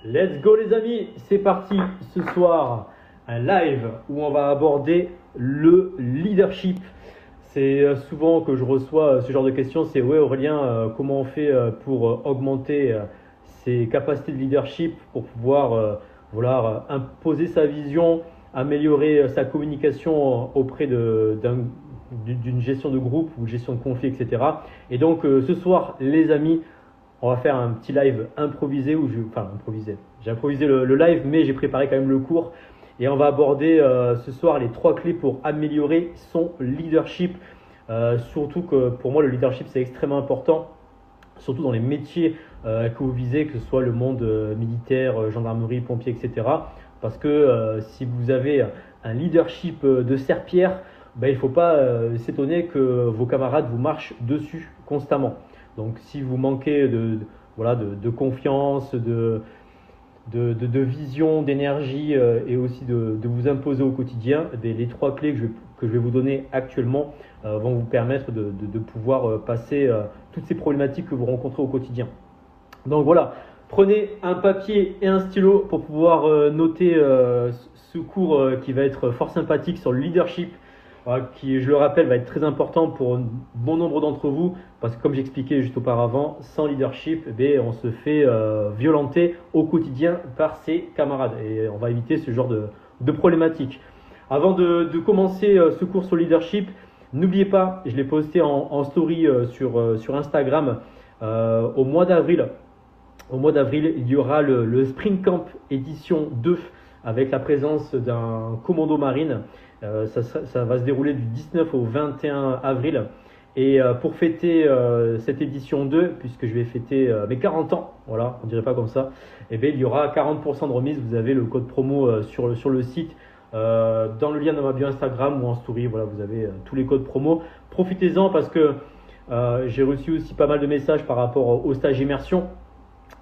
Let's go les amis, c'est parti ce soir, un live où on va aborder le leadership. C'est souvent que je reçois ce genre de questions, c'est ouais Aurélien, comment on fait pour augmenter ses capacités de leadership, pour pouvoir imposer sa vision, améliorer sa communication auprès d'une gestion de groupe ou gestion de conflit, etc. Et donc ce soir les amis, on va faire un petit live improvisé improvisé. J'ai improvisé le live, mais j'ai préparé quand même le cours. Et on va aborder ce soir les 3 clés pour améliorer son leadership. Surtout que pour moi, le leadership, c'est extrêmement important. Surtout dans les métiers que vous visez, que ce soit le monde militaire, gendarmerie, pompier, etc. Parce que si vous avez un leadership de serpillère, il ne faut pas s'étonner que vos camarades vous marchent dessus constamment. Donc si vous manquez de confiance, de vision, d'énergie et aussi de vous imposer au quotidien, les 3 clés que je vais vous donner actuellement vont vous permettre de pouvoir passer toutes ces problématiques que vous rencontrez au quotidien. Donc voilà, prenez un papier et un stylo pour pouvoir noter ce cours qui va être fort sympathique sur le leadership, qui, je le rappelle, va être très important pour bon nombre d'entre vous, parce que comme j'expliquais juste auparavant, sans leadership, on se fait violenter au quotidien par ses camarades, et on va éviter ce genre de problématiques. Avant de commencer ce cours sur le leadership, n'oubliez pas, je l'ai posté en story sur Instagram, au mois d'avril. Au mois d'avril, il y aura le Spring Camp édition 2 avec la présence d'un commando marine. Ça va se dérouler du 19 au 21 avril. Et pour fêter cette édition 2, puisque je vais fêter mes 40 ans, voilà, on dirait pas comme ça, il y aura 40% de remise. Vous avez le code promo sur le site, dans le lien de ma bio Instagram ou en story. Voilà, vous avez tous les codes promo. Profitez-en parce que j'ai reçu aussi pas mal de messages par rapport au stage immersion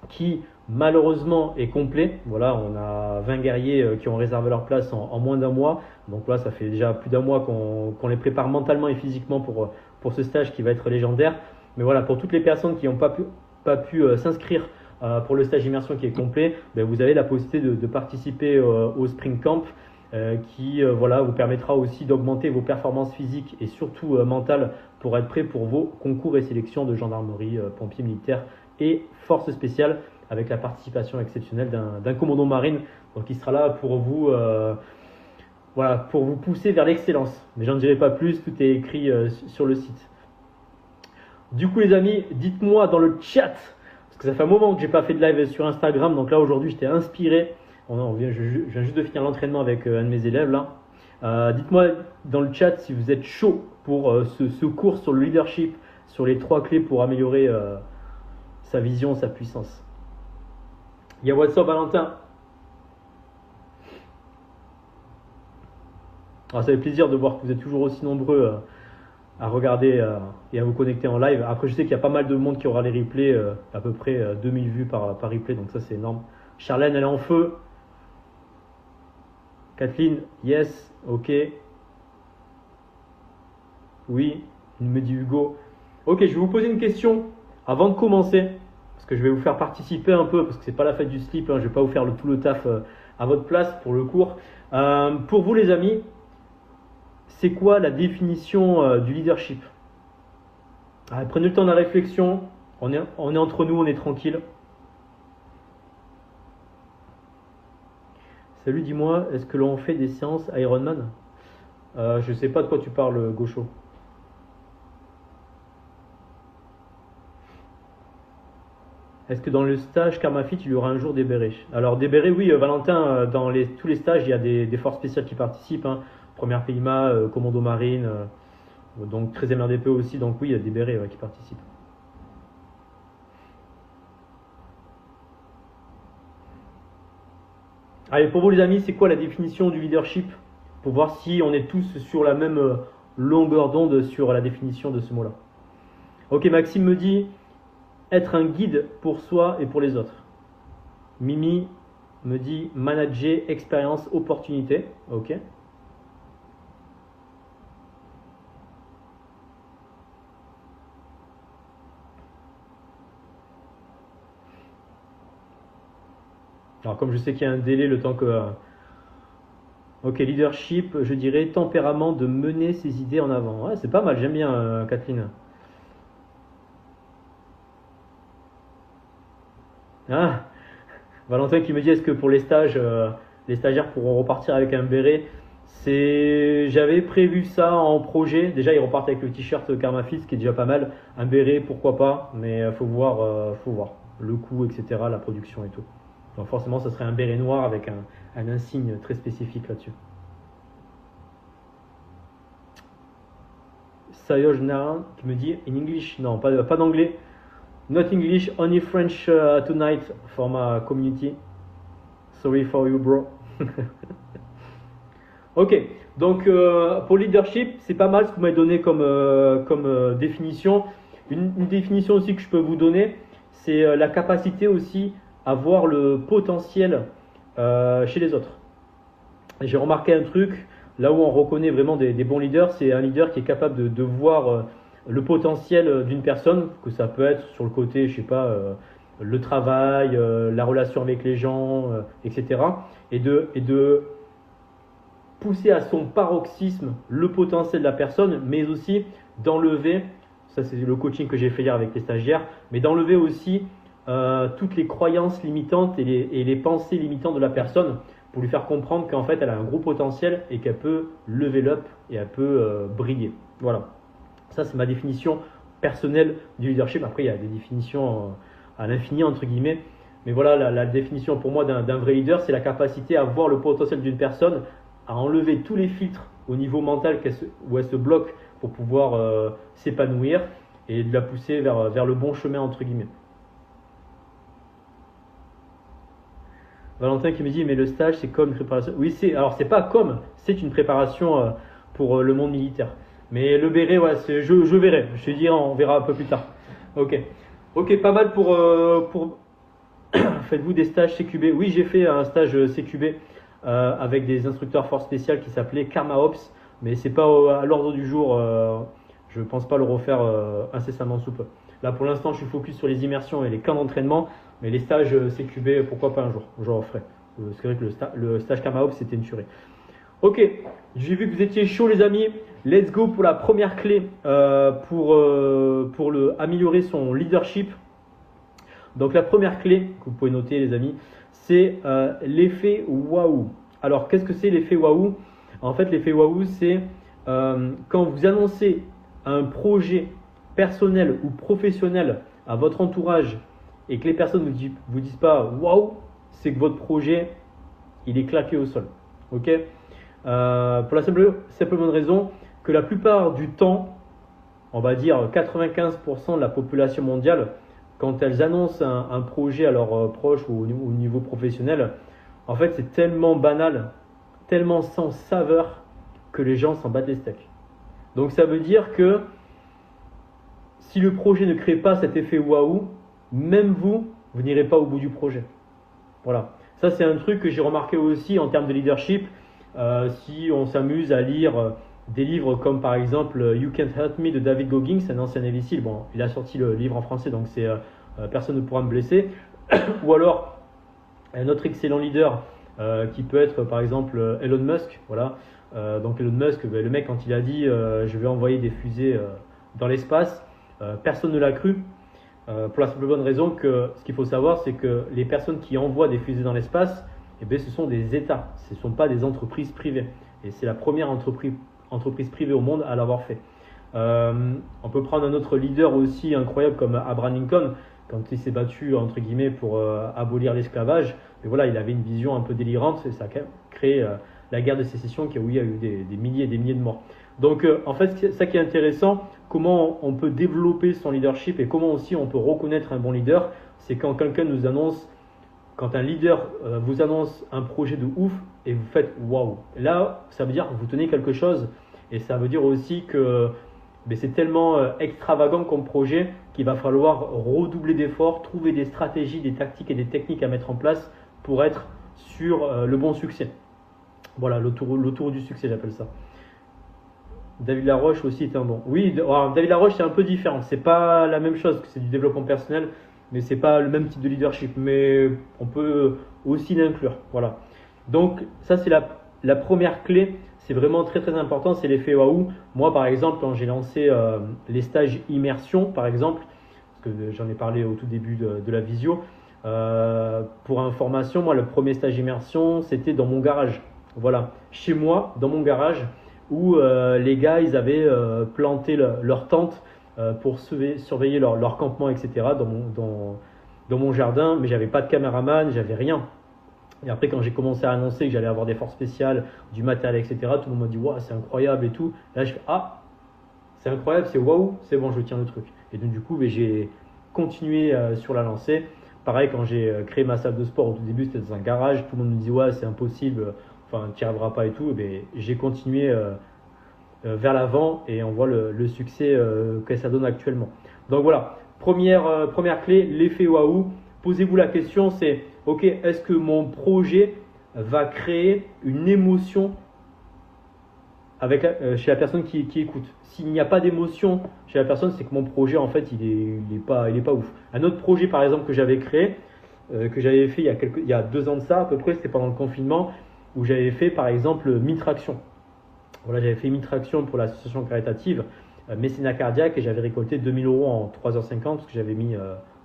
qui malheureusement est complet. Voilà, on a 20 guerriers qui ont réservé leur place en moins d'un mois. Donc là, ça fait déjà plus d'un mois qu'on les prépare mentalement et physiquement pour ce stage qui va être légendaire. Mais voilà, pour toutes les personnes qui n'ont pas pu s'inscrire pour le stage immersion qui est complet, vous avez la possibilité de participer au Spring Camp qui vous permettra aussi d'augmenter vos performances physiques et surtout mentales pour être prêt pour vos concours et sélections de gendarmerie, pompiers militaires et forces spéciales, avec la participation exceptionnelle d'un commandant marine, donc qui sera là pour vous, pour vous pousser vers l'excellence. Mais j'en dirai pas plus, tout est écrit sur le site. Du coup les amis, dites-moi dans le chat, parce que ça fait un moment que j'ai pas fait de live sur Instagram, donc là aujourd'hui j'étais inspiré. Je viens juste de finir l'entraînement avec un de mes élèves là. Dites-moi dans le chat si vous êtes chaud pour ce cours sur le leadership, sur les 3 clés pour améliorer sa vision, sa puissance. Il y a WhatsApp Valentin. Alors, ça fait plaisir de voir que vous êtes toujours aussi nombreux à regarder et à vous connecter en live. Après, je sais qu'il y a pas mal de monde qui aura les replays, à peu près 2000 vues par replay, donc ça c'est énorme. Charlène, elle est en feu. Kathleen, yes, ok. Oui, il me dit Hugo. Ok, je vais vous poser une question avant de commencer, parce que je vais vous faire participer un peu, parce que c'est pas la fête du slip, je vais pas vous faire tout le taf à votre place pour le cours. Pour vous les amis, c'est quoi la définition du leadership? Prenez le temps de la réflexion, on est entre nous, on est tranquille. Salut, dis-moi, est-ce que l'on fait des séances Ironman? Je sais pas de quoi tu parles, Gaucho. Est-ce que dans le stage KarmaFit, il y aura un jour des bérets? Alors des bérets, oui, Valentin, dans tous les stages, il y a des forces spéciales qui participent. Première PIMA, commando marine, donc 13e RDP aussi, donc oui, il y a des bérets qui participent. Allez, pour vous les amis, c'est quoi la définition du leadership? Pour voir si on est tous sur la même longueur d'onde sur la définition de ce mot-là. Ok, Maxime me dit être un guide pour soi et pour les autres. Mimi me dit manager, expérience, opportunité. Ok. Alors comme je sais qu'il y a un délai, le temps que... Ok, leadership, je dirais tempérament de mener ses idées en avant. Ouais, c'est pas mal, j'aime bien Kathleen. Ah, Valentin qui me dit est-ce que pour les stages, les stagiaires pourront repartir avec un béret? J'avais prévu ça en projet. Déjà, ils repartent avec le t-shirt Karma Fit, ce qui est déjà pas mal. Un béret, pourquoi pas, mais faut voir le coût, etc., la production et tout. Donc forcément, ça serait un béret noir avec un insigne très spécifique là-dessus. Sayojna qui me dit in English, non, pas d'anglais. Not English, only French tonight for my community. Sorry for you, bro. Ok, donc pour leadership, c'est pas mal ce que vous m'avez donné comme définition. Une définition aussi que je peux vous donner, c'est la capacité aussi à voir le potentiel chez les autres. J'ai remarqué un truc, là où on reconnaît vraiment des bons leaders, c'est un leader qui est capable de voir le potentiel d'une personne, que ça peut être sur le côté, je sais pas, le travail, la relation avec les gens, etc. Et de pousser à son paroxysme le potentiel de la personne, mais aussi d'enlever, ça c'est le coaching que j'ai fait hier avec les stagiaires, mais d'enlever aussi toutes les croyances limitantes et les pensées limitantes de la personne pour lui faire comprendre qu'en fait elle a un gros potentiel et qu'elle peut level up et elle peut briller. Voilà. Ça, c'est ma définition personnelle du leadership. Après, il y a des définitions à l'infini, entre guillemets. Mais voilà, la définition pour moi d'un vrai leader, c'est la capacité à voir le potentiel d'une personne, à enlever tous les filtres au niveau mental où elle se bloque pour pouvoir s'épanouir et de la pousser vers le bon chemin, entre guillemets. Valentin qui me dit, mais le stage, c'est comme une préparation. Oui, c'est pas comme, c'est une préparation pour le monde militaire. Mais le béret, ouais, je verrai. Je te dis, on verra un peu plus tard. Ok, pas mal pour faites-vous des stages CQB? Oui, j'ai fait un stage CQB avec des instructeurs force spéciale qui s'appelait Karma Ops, mais c'est pas à l'ordre du jour. Je pense pas le refaire incessamment sous peu. Là, pour l'instant, je suis focus sur les immersions et les camps d'entraînement, mais les stages CQB, pourquoi pas un jour, j'en referai. C'est vrai que le stage Karma Ops, c'était une tuerie. Ok, j'ai vu que vous étiez chaud les amis. Let's go pour la première clé pour améliorer son leadership. Donc la première clé que vous pouvez noter les amis, c'est l'effet waouh. Alors qu'est-ce que c'est l'effet waouh? En fait l'effet waouh c'est quand vous annoncez un projet personnel ou professionnel à votre entourage et que les personnes vous disent pas waouh, c'est que votre projet il est claqué au sol. Ok? Pour la simple bonne raison que la plupart du temps, on va dire 95% de la population mondiale, quand elles annoncent un projet à leurs proches ou au niveau professionnel, en fait c'est tellement banal, tellement sans saveur que les gens s'en battent les steaks. Donc ça veut dire que si le projet ne crée pas cet effet waouh, même vous n'irez pas au bout du projet. Voilà. Ça c'est un truc que j'ai remarqué aussi en termes de leadership. Si on s'amuse à lire des livres comme par exemple You Can't Hurt Me de David Goggins, un ancien Navy SEAL. Bon, il a sorti le livre en français, donc c'est Personne ne pourra me blesser. Ou alors un autre excellent leader qui peut être par exemple Elon Musk. Voilà. Donc Elon Musk, le mec quand il a dit je vais envoyer des fusées dans l'espace, personne ne l'a cru. Pour la simple bonne raison que ce qu'il faut savoir, c'est que les personnes qui envoient des fusées dans l'espace, eh bien, ce sont des États, ce ne sont pas des entreprises privées. Et c'est la première entreprise privée au monde à l'avoir fait. On peut prendre un autre leader aussi incroyable comme Abraham Lincoln, quand il s'est battu entre guillemets pour abolir l'esclavage. Mais voilà, il avait une vision un peu délirante et ça a créé la guerre de sécession où il y a eu des milliers et des milliers de morts. Donc en fait, c'est ça qui est intéressant, comment on peut développer son leadership et comment aussi on peut reconnaître un bon leader, c'est quand quelqu'un nous annonce. Quand un leader vous annonce un projet de ouf et vous faites waouh, là ça veut dire que vous tenez quelque chose et ça veut dire aussi que c'est tellement extravagant comme projet qu'il va falloir redoubler d'efforts, trouver des stratégies, des tactiques et des techniques à mettre en place pour être sur le bon succès. Voilà, le tour du succès, j'appelle ça. David Laroche aussi est un bon. Oui, alors, David Laroche c'est un peu différent, c'est pas la même chose que c'est du développement personnel. mais c'est pas le même type de leadership. Mais on peut aussi l'inclure. Voilà. Donc ça c'est la première clé. C'est vraiment très très important. C'est l'effet waouh. Moi par exemple quand j'ai lancé les stages immersion par exemple, parce que j'en ai parlé au tout début de la visio. Pour information, moi le premier stage immersion c'était dans mon garage. Voilà, chez moi, dans mon garage, où les gars ils avaient planté leur tente pour surveiller leur campement, etc. dans mon jardin, mais j'avais pas de caméraman, j'avais rien. Et après, quand j'ai commencé à annoncer que j'allais avoir des forces spéciales, du matériel, etc., tout le monde m'a dit waouh, c'est incroyable et tout. Là, je fais ah, c'est incroyable, c'est waouh, c'est bon, je tiens le truc. Et donc, du coup, j'ai continué sur la lancée. Pareil, quand j'ai créé ma salle de sport au tout début, c'était dans un garage. Tout le monde me dit ouais, c'est impossible, enfin, tu n'y arriveras pas et tout. Et j'ai continué vers l'avant et on voit le succès que ça donne actuellement. Donc voilà, première clé, l'effet waouh. Posez-vous la question, c'est ok, est-ce que mon projet va créer une émotion chez la personne qui écoute? S'il n'y a pas d'émotion chez la personne, c'est que mon projet en fait il est pas ouf. Un autre projet par exemple que j'avais créé, que j'avais fait il y a 2 ans de ça à peu près, c'était pendant le confinement, où j'avais fait par exemple Mitraction. Voilà, j'avais fait Mitraction pour l'association caritative Mécénat Cardiaque et j'avais récolté 2000 € en 3h50 parce que j'avais mis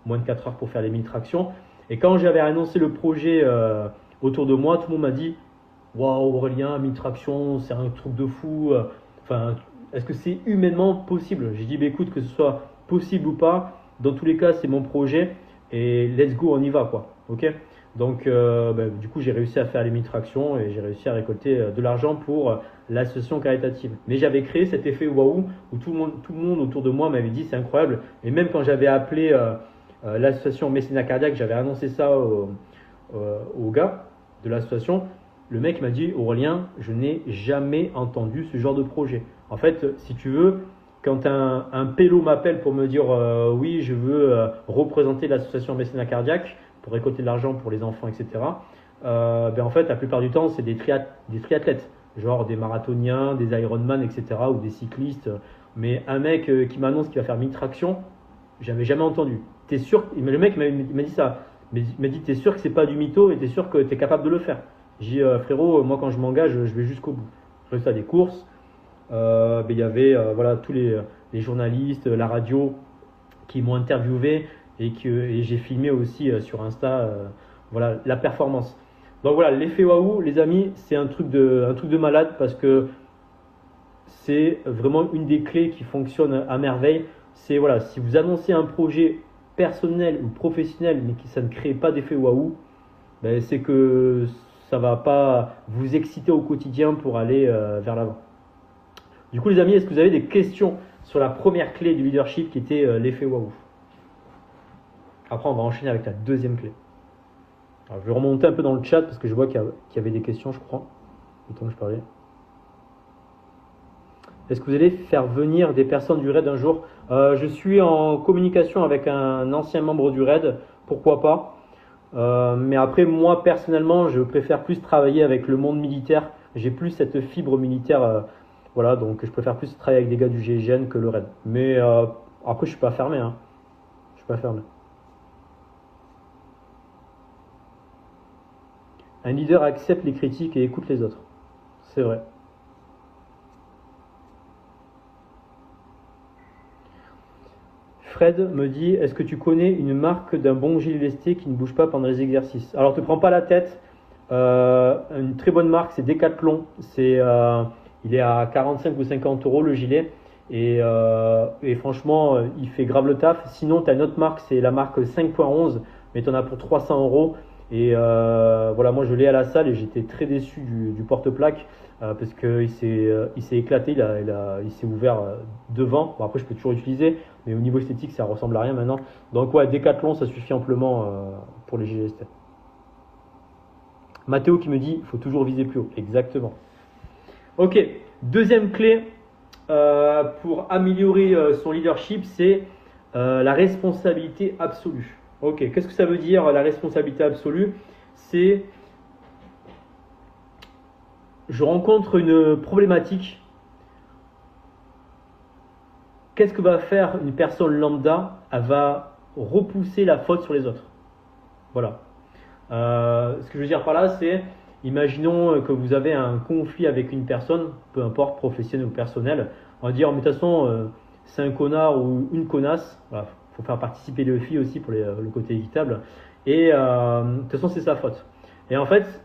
moins de 4 heures pour faire les Mitractions. Et quand j'avais annoncé le projet autour de moi, tout le monde m'a dit waouh Aurélien, Mitraction, c'est un truc de fou. Enfin, est-ce que c'est humainement possible? J'ai dit bah, écoute, que ce soit possible ou pas, dans tous les cas, c'est mon projet et let's go, on y va quoi. Ok? Donc, du coup, j'ai réussi à faire les Mitractions et j'ai réussi à récolter de l'argent pour l'association caritative. Mais j'avais créé cet effet waouh où tout le monde autour de moi m'avait dit c'est incroyable. Et même quand j'avais appelé l'association Mécénat Cardiaque, j'avais annoncé ça au gars de l'association. Le mec m'a dit Aurélien, je n'ai jamais entendu ce genre de projet. En fait, si tu veux, quand un pélo m'appelle pour me dire oui, je veux représenter l'association Mécénat Cardiaque pour récolter de l'argent pour les enfants, etc. En fait, la plupart du temps, c'est des triathlètes, genre des marathoniens, des Ironman, etc. ou des cyclistes. Mais un mec qui m'annonce qu'il va faire Mitraction, j'avais jamais entendu. T'es sûr? Mais le mec m'a dit ça. Il m'a dit t'es sûr que c'est pas du mytho et t'es sûr que t'es capable de le faire? J'ai dit frérot, moi quand je m'engage, je vais jusqu'au bout. Je fais ça des courses. Il y avait voilà tous les journalistes, la radio qui m'ont interviewé et j'ai filmé aussi sur Insta voilà la performance. Donc voilà, l'effet waouh les amis, c'est un truc de malade parce que c'est vraiment une des clés qui fonctionne à merveille. C'est voilà, si vous annoncez un projet personnel ou professionnel mais que ça ne crée pas d'effet waouh, c'est que ça va pas vous exciter au quotidien pour aller vers l'avant. Du coup les amis, est-ce que vous avez des questions sur la première clé du leadership qui était l'effet waouh? Après on va enchaîner avec la deuxième clé. Alors, je vais remonter un peu dans le chat parce que je vois qu'il y avait des questions, je crois, le temps que je parlais. Est-ce que vous allez faire venir des personnes du RAID un jour? Je suis en communication avec un ancien membre du RAID, pourquoi pas. Mais après, moi personnellement, je préfère plus travailler avec le monde militaire. J'ai plus cette fibre militaire, voilà, donc je préfère plus travailler avec des gars du GIGN que le RAID. Mais après, je suis pas fermé, hein. Je suis pas fermé. Un leader accepte les critiques et écoute les autres. C'est vrai. Fred me dit, est-ce que tu connais une marque d'un bon gilet lesté qui ne bouge pas pendant les exercices? Alors, ne te prends pas la tête. Une très bonne marque, c'est Decathlon. Il est à 45 ou 50 € le gilet. Et franchement, il fait grave le taf. Sinon, tu as une autre marque, c'est la marque 5.11, mais tu en as pour 300 €. Et voilà, moi je l'ai à la salle et j'étais très déçu du porte-plaque parce qu'il s'est éclaté, il s'est ouvert devant. Bon, après je peux toujours utiliser, mais au niveau esthétique ça ressemble à rien maintenant. Donc ouais, Decathlon ça suffit amplement pour les gilets lestés. Mathéo qui me dit il faut toujours viser plus haut. Exactement. Ok, deuxième clé pour améliorer son leadership, c'est la responsabilité absolue. Ok, qu'est-ce que ça veut dire la responsabilité absolue? C'est je rencontre une problématique. Qu'est-ce que va faire une personne lambda? Elle va repousser la faute sur les autres. Voilà. Ce que je veux dire par là, c'est, imaginons que vous avez un conflit avec une personne, peu importe, professionnel ou personnel, on va dire, mais de toute façon, c'est un connard ou une connasse. Voilà, faut faire participer les filles aussi pour le côté équitable. Et de toute façon, c'est sa faute. Et en fait,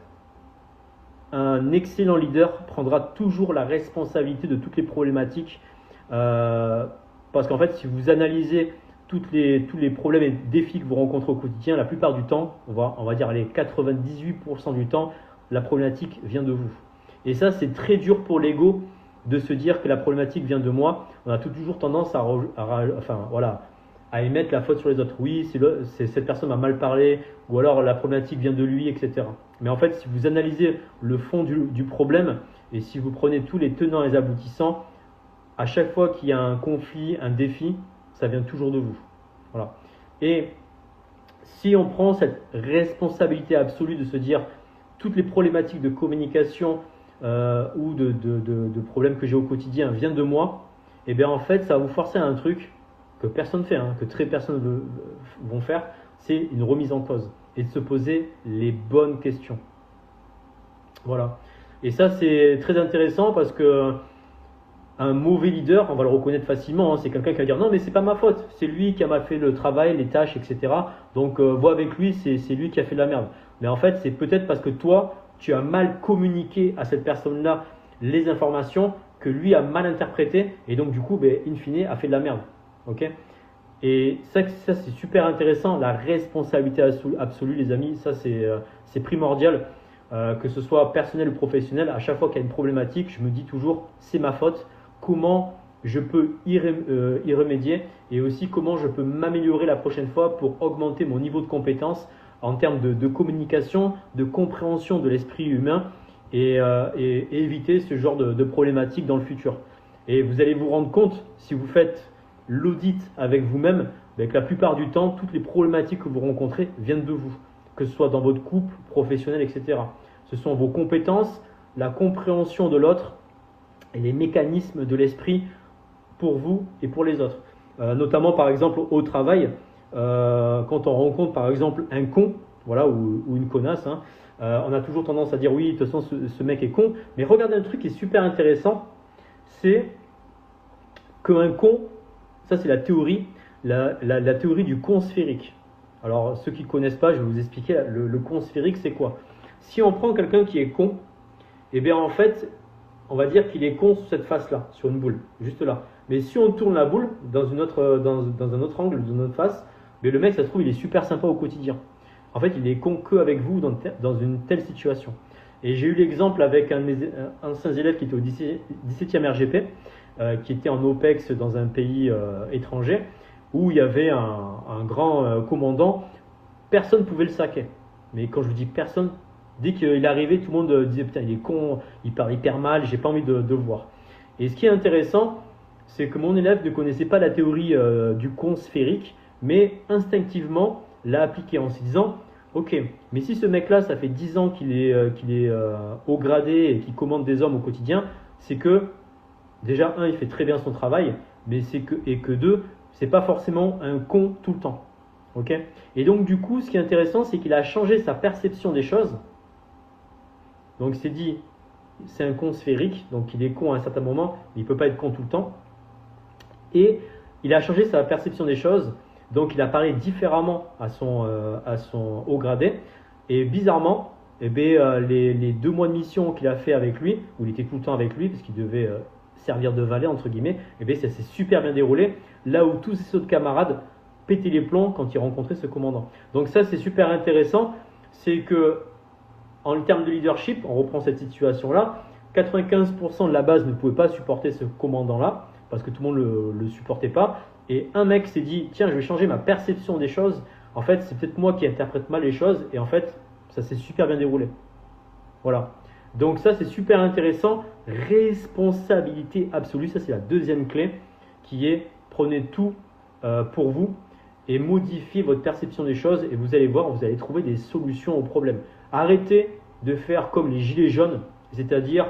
un excellent leader prendra toujours la responsabilité de toutes les problématiques. Parce qu'en fait, si vous analysez tous les problèmes et défis que vous rencontrez au quotidien, la plupart du temps, on va dire les 98% du temps, la problématique vient de vous. Et ça, c'est très dur pour l'ego de se dire que la problématique vient de moi. On a toujours tendance à émettre la faute sur les autres. Oui, cette personne m'a mal parlé, ou alors la problématique vient de lui, etc. Mais en fait, si vous analysez le fond du problème, et si vous prenez tous les tenants et les aboutissants, à chaque fois qu'il y a un conflit, un défi, ça vient toujours de vous. Voilà. Et si on prend cette responsabilité absolue de se dire toutes les problématiques de communication ou de problèmes que j'ai au quotidien viennent de moi, et bien en fait, ça va vous forcer à un truc que personne fait, que très personne vont faire, c'est une remise en cause et de se poser les bonnes questions. Voilà. Et ça, c'est très intéressant parce que un mauvais leader, on va le reconnaître facilement, c'est quelqu'un qui va dire non mais c'est pas ma faute, c'est lui qui a mal fait le travail, les tâches, etc. Donc vois avec lui, c'est lui qui a fait de la merde. Mais en fait c'est peut-être parce que toi, tu as mal communiqué à cette personne-là les informations que lui a mal interprété et donc du coup, in fine, a fait de la merde. Ok ? Et ça c'est super intéressant, la responsabilité absolue les amis, ça c'est primordial. Que ce soit personnel ou professionnel, à chaque fois qu'il y a une problématique, je me dis toujours c'est ma faute. Comment je peux y remédier et aussi comment je peux m'améliorer la prochaine fois pour augmenter mon niveau de compétence en termes de communication, de compréhension de l'esprit humain et éviter ce genre de problématiques dans le futur. Et vous allez vous rendre compte, si vous faites l'audit avec vous-même, que la plupart du temps, toutes les problématiques que vous rencontrez viennent de vous, que ce soit dans votre couple, professionnel, etc. Ce sont vos compétences, la compréhension de l'autre, et les mécanismes de l'esprit pour vous et pour les autres. Notamment par exemple au travail, quand on rencontre par exemple un con, voilà, ou une connasse, on a toujours tendance à dire oui, de toute façon ce mec est con, mais regardez un truc qui est super intéressant, c'est qu'un con, ça c'est la théorie, la théorie du con sphérique. Alors ceux qui ne connaissent pas, je vais vous expliquer, le con sphérique c'est quoi? Si on prend quelqu'un qui est con, et bien en fait, on va dire qu'il est con sur cette face-là, sur une boule, juste là. Mais si on tourne la boule dans un autre angle, dans une autre face, mais le mec, ça se trouve, il est super sympa au quotidien. En fait, il est con que avec vous dans une telle situation. Et j'ai eu l'exemple avec un de mes anciens élèves qui était au 17e RGP, qui était en OPEX dans un pays étranger, où il y avait un grand commandant. Personne ne pouvait le saquer. Mais quand je vous dis personne, dès qu'il arrivait, tout le monde disait putain, il est con, il parle hyper mal, j'ai pas envie de le voir. Et ce qui est intéressant, c'est que mon élève ne connaissait pas la théorie du con sphérique, mais instinctivement l'a appliquée en se disant ok, mais si ce mec-là, ça fait 10 ans qu'il est haut gradé et qu'il commande des hommes au quotidien, c'est que déjà, un, il fait très bien son travail, mais que deux, c'est pas forcément un con tout le temps. Ok ? Et donc du coup, ce qui est intéressant, c'est qu'il a changé sa perception des choses. Donc il s'est dit, c'est un con sphérique, donc il est con à un certain moment, mais il ne peut pas être con tout le temps. Et il a changé sa perception des choses, donc il a parlé différemment à son haut gradé. Et bizarrement, les 2 mois de mission qu'il a fait avec lui, où il était tout le temps avec lui, parce qu'il devait servir de valet, entre guillemets, ça s'est super bien déroulé, là où tous ses autres camarades pétaient les plombs quand ils rencontraient ce commandant. Donc ça, c'est super intéressant, c'est que en termes de leadership, on reprend cette situation-là, 95% de la base ne pouvait pas supporter ce commandant-là, parce que tout le monde ne le supportait pas, et un mec s'est dit, tiens, je vais changer ma perception des choses, en fait, c'est peut-être moi qui interprète mal les choses, et en fait, ça s'est super bien déroulé. Voilà. Donc ça, c'est super intéressant, responsabilité absolue, ça c'est la deuxième clé, qui est, prenez tout pour vous, et modifiez votre perception des choses, et vous allez voir, vous allez trouver des solutions aux problèmes. Arrêtez de faire comme les gilets jaunes, c'est-à-dire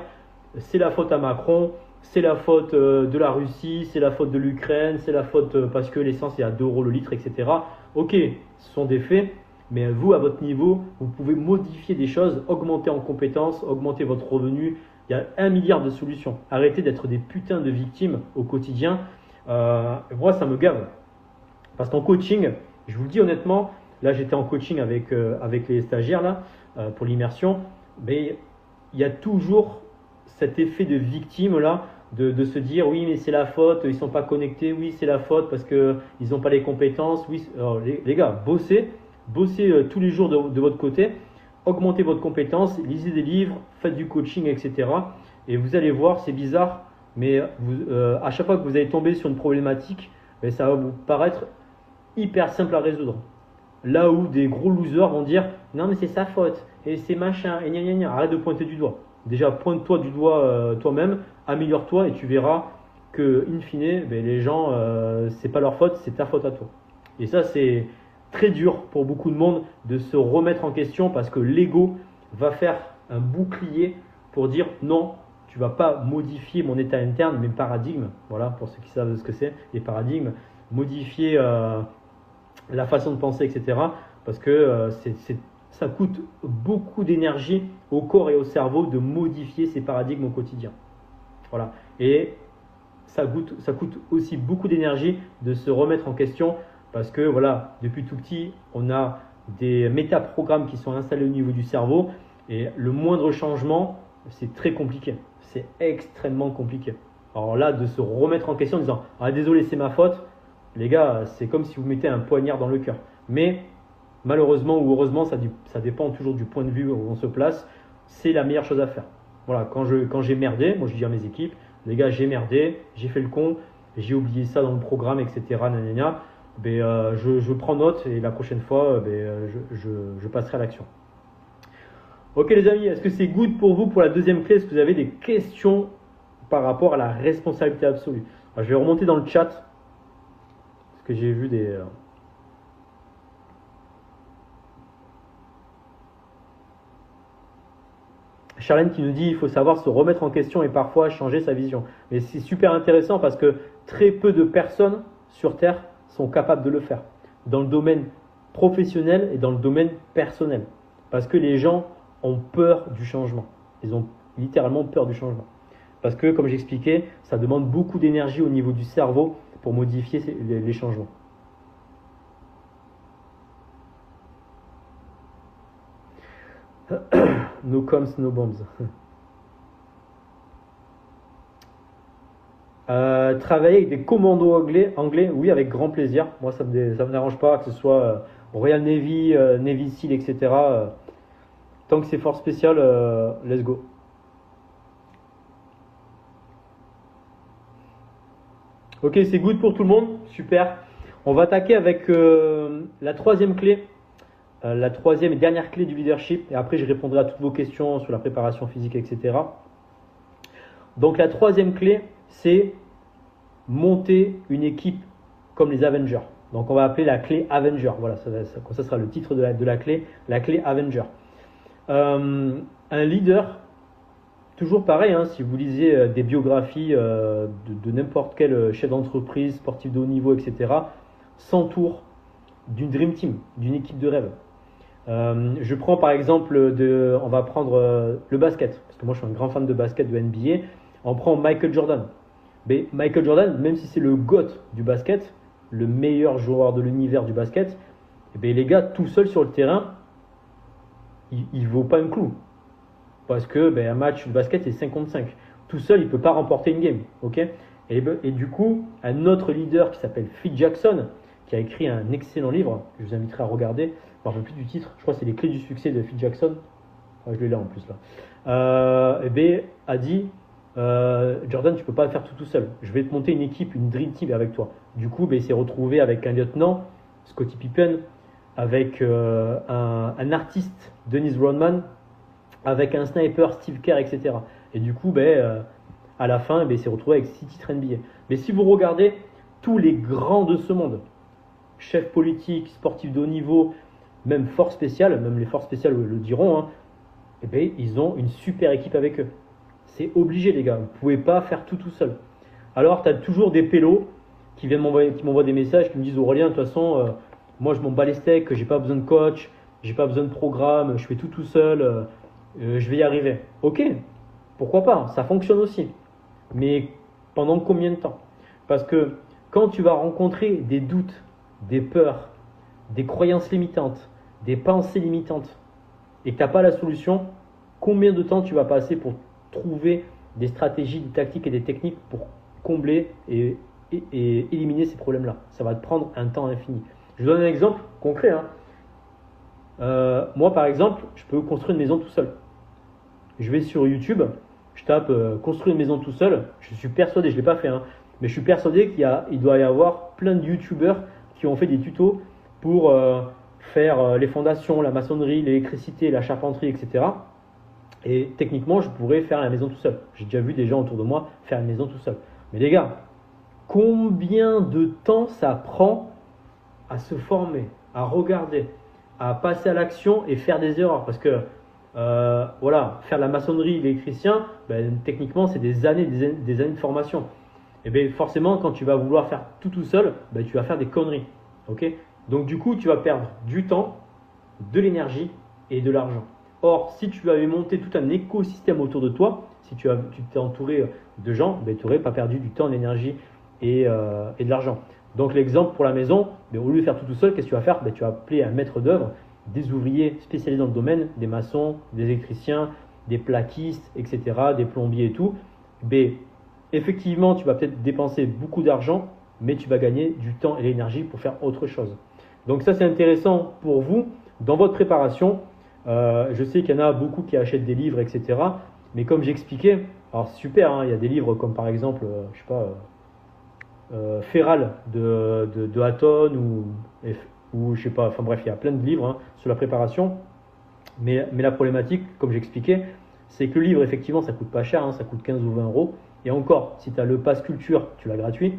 c'est la faute à Macron, c'est la faute de la Russie, c'est la faute de l'Ukraine, c'est la faute parce que l'essence est à 2 € le litre, etc. Ok, ce sont des faits, mais vous, à votre niveau, vous pouvez modifier des choses, augmenter en compétences, augmenter votre revenu. Il y a 1 milliard de solutions. Arrêtez d'être des putains de victimes au quotidien. Moi, ça me gave. Parce qu'en coaching, je vous le dis honnêtement, là j'étais en coaching avec les stagiaires là, pour l'immersion, mais il y a toujours cet effet de victime là, de se dire oui mais c'est la faute, ils sont pas connectés, oui c'est la faute parce qu'ils n'ont pas les compétences. Oui, alors, les gars, bossez tous les jours de votre côté, augmentez votre compétence, lisez des livres, faites du coaching, etc. Et vous allez voir, c'est bizarre, mais à chaque fois que vous allez tomber sur une problématique, ça va vous paraître hyper simple à résoudre. Là où des gros losers vont dire non mais c'est sa faute et c'est machin et gna gna gna. Arrête de pointer du doigt. Déjà pointe-toi du doigt toi-même, améliore-toi et tu verras que in fine les gens c'est pas leur faute, c'est ta faute à toi. Et ça c'est très dur pour beaucoup de monde de se remettre en question parce que l'ego va faire un bouclier pour dire non, tu vas pas modifier mon état interne, mes paradigmes. Voilà, pour ceux qui savent ce que c'est, les paradigmes, modifier la façon de penser, etc. Parce que ça coûte beaucoup d'énergie au corps et au cerveau de modifier ces paradigmes au quotidien. Voilà. Et ça coûte aussi beaucoup d'énergie de se remettre en question parce que voilà, depuis tout petit, on a des métaprogrammes qui sont installés au niveau du cerveau et le moindre changement, c'est très compliqué. C'est extrêmement compliqué. Alors là, de se remettre en question en disant « Ah désolé, c'est ma faute », les gars, c'est comme si vous mettez un poignard dans le cœur. Mais malheureusement ou heureusement, ça dépend toujours du point de vue où on se place. C'est la meilleure chose à faire. Voilà, quand j'ai merdé, moi je dis à mes équipes, les gars, j'ai merdé, j'ai fait le con, j'ai oublié ça dans le programme, etc. Nanana, je prends note et la prochaine fois, je passerai à l'action. Ok les amis, est-ce que c'est good pour vous pour la deuxième clé? Est-ce que vous avez des questions par rapport à la responsabilité absolue? Alors, je vais remonter dans le chat. Parce que j'ai vu des... Charlène qui nous dit il faut savoir se remettre en question et parfois changer sa vision. Mais c'est super intéressant parce que très peu de personnes sur Terre sont capables de le faire. Dans le domaine professionnel et dans le domaine personnel. Parce que les gens ont peur du changement. Ils ont littéralement peur du changement. Parce que, comme j'expliquais, ça demande beaucoup d'énergie au niveau du cerveau pour modifier les changements. No coms, no bombs. Travailler avec des commandos anglais, oui, avec grand plaisir. Moi, ça me dérange pas que ce soit Royal Navy, Navy Seal, etc. Tant que c'est force spéciale, let's go. Ok, c'est good pour tout le monde, super. On va attaquer avec la troisième clé. La troisième et dernière clé du leadership, et après je répondrai à toutes vos questions sur la préparation physique, etc. Donc la troisième clé, c'est monter une équipe comme les Avengers. Donc on va appeler la clé Avenger. Voilà, ça sera le titre de la clé Avenger. Un leader, toujours pareil, hein, si vous lisez des biographies de n'importe quel chef d'entreprise, sportif de haut niveau, etc., s'entoure d'une dream team, d'une équipe de rêve. Je prends par exemple, on va prendre le basket, parce que moi je suis un grand fan de basket, de NBA. On prend Michael Jordan. Mais Michael Jordan, même si c'est le GOAT du basket, le meilleur joueur de l'univers du basket, les gars, tout seul sur le terrain, il vaut pas un clou. Parce que un match de basket c'est 5 contre 5. Tout seul, il peut pas remporter une game. Okay, et du coup, un autre leader qui s'appelle Phil Jackson, qui a écrit un excellent livre, que je vous inviterai à regarder. Je ne me rappelle plus du titre, je crois que c'est les clés du succès de Phil Jackson. Je l'ai là en plus là. A dit Jordan, tu peux pas faire tout seul. Je vais te monter une équipe, une dream team avec toi. Du coup, il s'est retrouvé avec un lieutenant, Scottie Pippen, avec un artiste, Dennis Rodman, avec un sniper, Steve Kerr, etc. Et du coup, à la fin, il s'est retrouvé avec 6 titres NBA. Mais si vous regardez tous les grands de ce monde, chefs politiques, sportifs de haut niveau, même forces spéciales, même les forces spéciales le diront, hein, ils ont une super équipe avec eux. C'est obligé, les gars. Vous ne pouvez pas faire tout seul. Alors, tu as toujours des pélos qui m'envoient des messages, qui me disent Aurélien, de toute façon, moi je m'en bats les steaks, j'ai pas besoin de coach, j'ai pas besoin de programme, je fais tout seul, je vais y arriver. Ok, pourquoi pas, ça fonctionne aussi. Mais pendant combien de temps? Parce que quand tu vas rencontrer des doutes, des peurs, des croyances limitantes, des pensées limitantes, et que tu n'as pas la solution, combien de temps tu vas passer pour trouver des stratégies, des tactiques et des techniques pour combler et éliminer ces problèmes-là? Ça va te prendre un temps infini. Je vous donne un exemple concret. Moi, par exemple, je peux construire une maison tout seul. Je vais sur YouTube, je tape construire une maison tout seul. Je suis persuadé, je ne l'ai pas fait, mais je suis persuadé qu'il doit y avoir plein de YouTubeurs qui ont fait des tutos pour faire les fondations, la maçonnerie, l'électricité, la charpenterie, etc. Et techniquement, je pourrais faire la maison tout seul. J'ai déjà vu des gens autour de moi faire une maison tout seul. Mais les gars, combien de temps ça prend à se former, à regarder, à passer à l'action et faire des erreurs? Parce que voilà, faire de la maçonnerie, l'électricien, techniquement, c'est des années de formation. Et bien forcément, quand tu vas vouloir faire tout seul, tu vas faire des conneries. Ok? Donc du coup, tu vas perdre du temps, de l'énergie et de l'argent. Or, si tu avais monté tout un écosystème autour de toi, si tu t'es entouré de gens, tu n'aurais pas perdu du temps, de l'énergie et de l'argent. Donc l'exemple pour la maison, au lieu de faire tout seul, qu'est-ce que tu vas faire? Tu vas appeler un maître d'œuvre, des ouvriers spécialisés dans le domaine, des maçons, des électriciens, des plaquistes, etc., des plombiers et tout. Effectivement, tu vas peut-être dépenser beaucoup d'argent, mais tu vas gagner du temps et l'énergie pour faire autre chose. Donc ça, c'est intéressant pour vous dans votre préparation. Je sais qu'il y en a beaucoup qui achètent des livres, etc. Mais comme j'expliquais, alors c'est super, il y a des livres comme par exemple, je sais pas, Feral de Hatton ou je sais pas, enfin bref, il y a plein de livres sur la préparation. Mais la problématique, comme j'expliquais, c'est que le livre, effectivement, ça coûte pas cher, ça coûte 15 ou 20 euros. Et encore, si tu as le pass culture, tu l'as gratuit.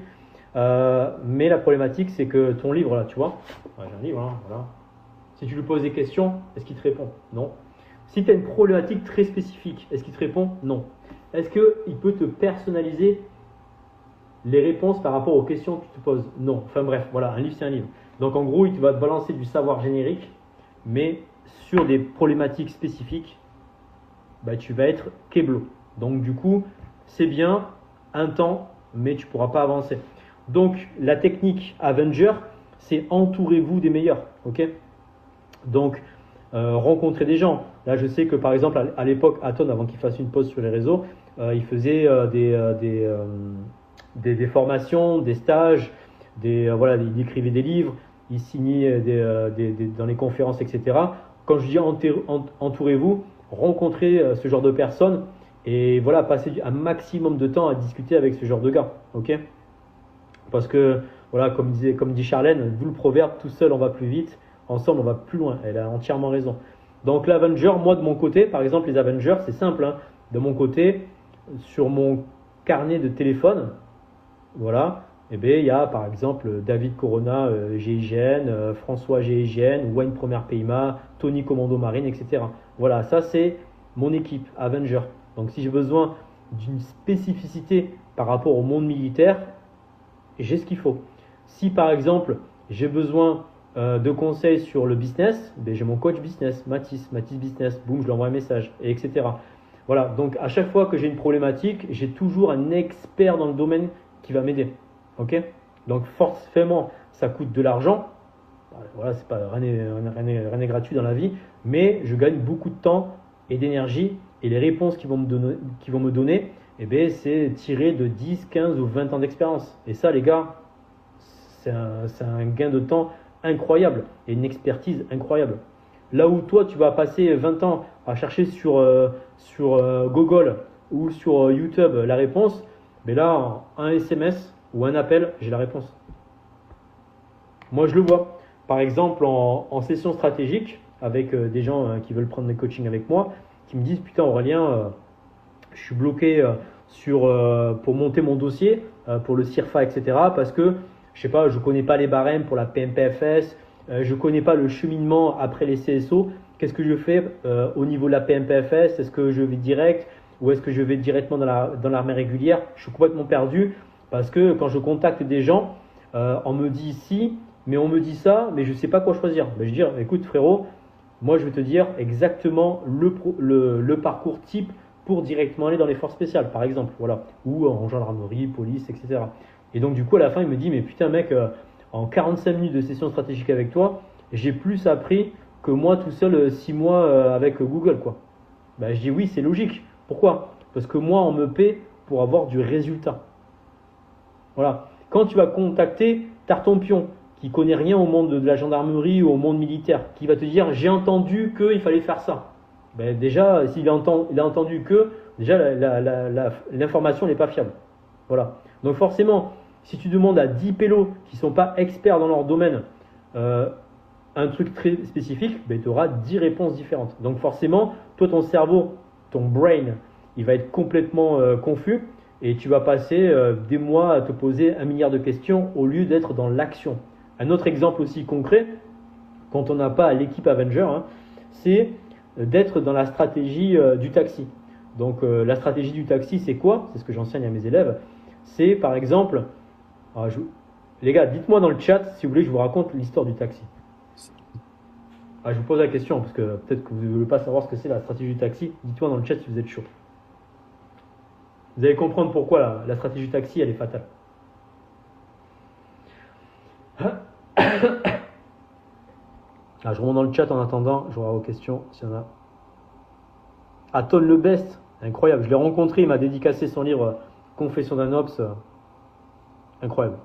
Mais la problématique, c'est que ton livre, là, tu vois, j'ai un livre, voilà. Si tu lui poses des questions, est-ce qu'il te répond? Non. Si tu as une problématique très spécifique, est-ce qu'il te répond? Non. Est-ce qu'il peut te personnaliser les réponses par rapport aux questions que tu te poses? Non. Enfin bref, voilà, un livre, c'est un livre. Donc en gros, il va te balancer du savoir générique, mais sur des problématiques spécifiques, tu vas être keblo. Donc du coup, c'est bien un temps, mais tu ne pourras pas avancer. Donc la technique Avenger, c'est entourez-vous des meilleurs. Ok? Donc rencontrer des gens. Là, je sais que par exemple, à l'époque, Hatton, avant qu'il fasse une pause sur les réseaux, il faisait des formations, des stages, voilà, il écrivait des livres, il signait dans les conférences, etc. Quand je dis entourez-vous, rencontrez ce genre de personnes et voilà, passez un maximum de temps à discuter avec ce genre de gars. Ok? Parce que, voilà, comme dit Charlène, d'où le proverbe, tout seul on va plus vite, ensemble on va plus loin. Elle a entièrement raison. Donc l'Avenger, moi de mon côté, par exemple les Avengers, c'est simple. De mon côté, sur mon carnet de téléphone, voilà, il y a par exemple David Corona, GIGN, François GIGN, Wayne Première PIMA, Tony Commando Marine, etc. Voilà, ça c'est mon équipe Avenger. Donc si j'ai besoin d'une spécificité par rapport au monde militaire, j'ai ce qu'il faut. Si par exemple j'ai besoin de conseils sur le business, j'ai mon coach business, Mathis Business, boum, je lui envoie un message, etc. Voilà, donc à chaque fois que j'ai une problématique, j'ai toujours un expert dans le domaine qui va m'aider. Ok? Donc forcément, ça coûte de l'argent. Voilà, c'est pas rien n'est gratuit dans la vie, mais je gagne beaucoup de temps et d'énergie et les réponses qu'ils vont me donner, c'est tiré de 10, 15 ou 20 ans d'expérience. Et ça, les gars, c'est un gain de temps incroyable et une expertise incroyable. Là où toi, tu vas passer 20 ans à chercher sur Google ou sur YouTube la réponse, mais là, un SMS ou un appel, j'ai la réponse. Moi, je le vois. Par exemple, en session stratégique, avec des gens qui veulent prendre des coachings avec moi, qui me disent « Putain Aurélien, je suis bloqué pour monter mon dossier, pour le CIRFA, etc. parce que, je sais pas, je connais pas les barèmes pour la PMPFS, je connais pas le cheminement après les CSO. Qu'est-ce que je fais au niveau de la PMPFS? Est-ce que je vais direct ou est-ce que je vais directement dans l'armée régulière? Je suis complètement perdu parce que quand je contacte des gens, on me dit si, mais on me dit ça, mais je ne sais pas quoi choisir. Ben, je vais dire, écoute frérot, moi je vais te dire exactement le parcours type pour directement aller dans les forces spéciales, par exemple, voilà, ou en gendarmerie, police, etc. Et donc du coup à la fin il me dit, mais putain mec, en 45 minutes de session stratégique avec toi, j'ai plus appris que moi tout seul 6 mois avec Google, quoi. Ben, je dis oui, c'est logique. Pourquoi? Parce que moi on me paie pour avoir du résultat. Voilà. Quand tu vas contacter Tartampion, qui connaît rien au monde de la gendarmerie ou au monde militaire, qui va te dire j'ai entendu qu'il fallait faire ça. Ben déjà, s'il a entendu que, déjà l'information n'est pas fiable. Voilà. Donc forcément, si tu demandes à 10 pélos qui ne sont pas experts dans leur domaine un truc très spécifique, ben, tu auras 10 réponses différentes. Donc forcément, toi, ton cerveau, ton brain, il va être complètement confus et tu vas passer des mois à te poser 1 milliard de questions au lieu d'être dans l'action. Un autre exemple aussi concret, quand on n'a pas l'équipe Avenger, hein, c'est d'être dans la stratégie du taxi. Donc la stratégie du taxi, c'est quoi? C'est ce que j'enseigne à mes élèves. C'est par exemple, les gars, dites-moi dans le chat si vous voulez que je vous raconte l'histoire du taxi. Je vous pose la question parce que peut-être que vous ne voulez pas savoir ce que c'est la stratégie du taxi. Dites-moi dans le chat si vous êtes chaud. Vous allez comprendre pourquoi la stratégie du taxi, elle est fatale. Je remonte dans le chat en attendant, je vais avoir vos questions s'il y en a. Aton Le Best, incroyable, je l'ai rencontré, il m'a dédicacé son livre Confession d'un Ops, incroyable.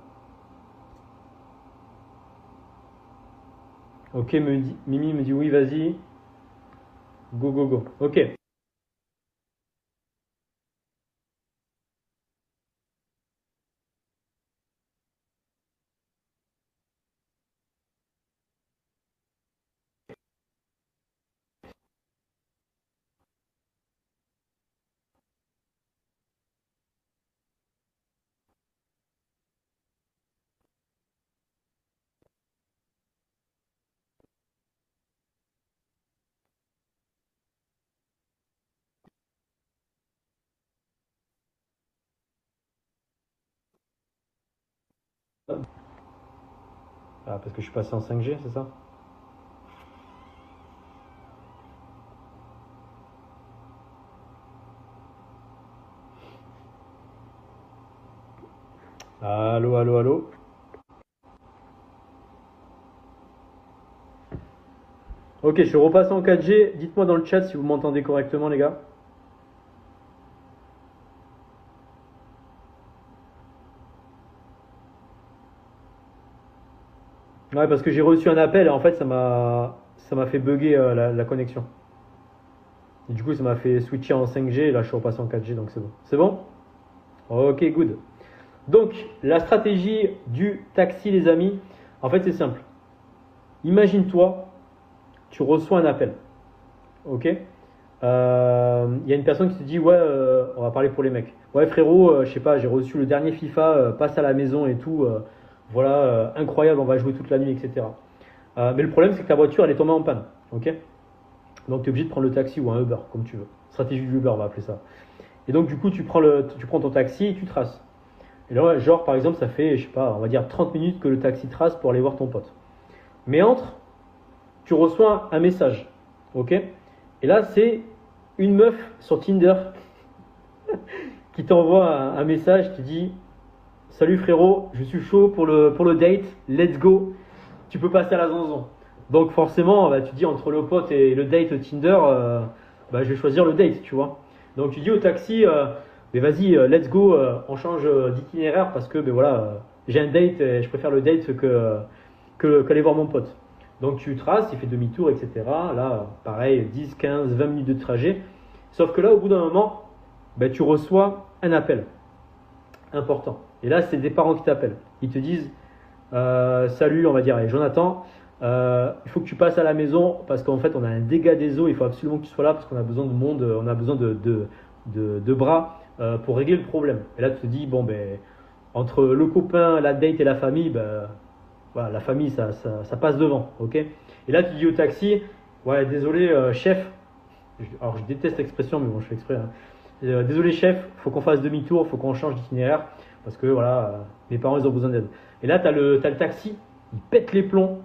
Ok, Mimi me dit oui, vas-y. Go, go, go. Ok. Parce que je suis passé en 5G, c'est ça? Allô, allô, allô. Ok, je suis repassé en 4G. Dites-moi dans le chat si vous m'entendez correctement, les gars. Ouais, parce que j'ai reçu un appel et en fait, ça m'a fait bugger la connexion. Et du coup, ça m'a fait switcher en 5G et là, je suis repassé en 4G, donc c'est bon. C'est bon? Ok, good. Donc, la stratégie du taxi, les amis, en fait, c'est simple. Imagine-toi, tu reçois un appel. Ok? Il y a une personne qui te dit, ouais, on va parler pour les mecs. Ouais, frérot, je sais pas, j'ai reçu le dernier FIFA, passe à la maison et tout. Voilà, incroyable, on va jouer toute la nuit, etc. Mais le problème, c'est que ta voiture, elle est tombée en panne. Ok? Donc, tu es obligé de prendre le taxi ou un Uber, comme tu veux. Stratégie du Uber, on va appeler ça. Et donc, du coup, tu prends ton taxi et tu traces. Et là, genre, par exemple, ça fait, je sais pas, on va dire 30 minutes que le taxi trace pour aller voir ton pote. Mais tu reçois un message. Ok? Et là, c'est une meuf sur Tinder qui t'envoie un message qui dit salut frérot, je suis chaud pour le date, let's go, tu peux passer à la zanzon. Donc forcément, tu dis entre le pote et le date Tinder, je vais choisir le date, tu vois. Donc tu dis au taxi, mais vas-y, let's go, on change d'itinéraire parce que voilà, j'ai un date et je préfère le date qu'aller voir mon pote. Donc tu traces, il fait demi-tour, etc. Là, pareil, 10, 15, 20 minutes de trajet. Sauf que là, au bout d'un moment, tu reçois un appel important. Et là, c'est des parents qui t'appellent. Ils te disent salut, on va dire, allez, Jonathan, il faut que tu passes à la maison parce qu'en fait, on a un dégât des eaux. Il faut absolument que tu sois là parce qu'on a besoin de monde, on a besoin de bras pour régler le problème. Et là, tu te dis bon, entre le copain, la date et la famille, voilà, la famille, ça passe devant, ok? Et là, tu dis au taxi, ouais, désolé, chef. Alors, je déteste l'expression, mais bon, je fais exprès. Hein. Désolé chef, faut qu'on fasse demi-tour, faut qu'on change d'itinéraire parce que voilà, mes parents ils ont besoin d'aide. Et là, tu as le taxi, il pète les plombs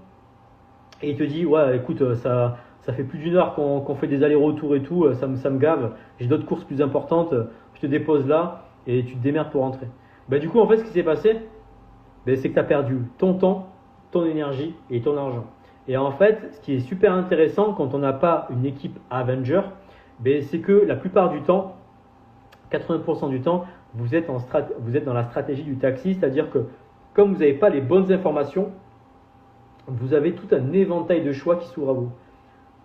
et il te dit ouais, écoute, ça fait plus d'une heure qu'on fait des allers-retours et tout, ça me gave, j'ai d'autres courses plus importantes, je te dépose là et tu te démerdes pour rentrer. Bah, du coup, en fait, ce qui s'est passé, bah, c'est que tu as perdu ton temps, ton énergie et ton argent. Et en fait, ce qui est super intéressant quand on n'a pas une équipe Avenger, bah, c'est que la plupart du temps, 80% du temps, vous êtes dans la stratégie du taxi, c'est-à-dire que comme vous n'avez pas les bonnes informations, vous avez tout un éventail de choix qui s'ouvre à vous.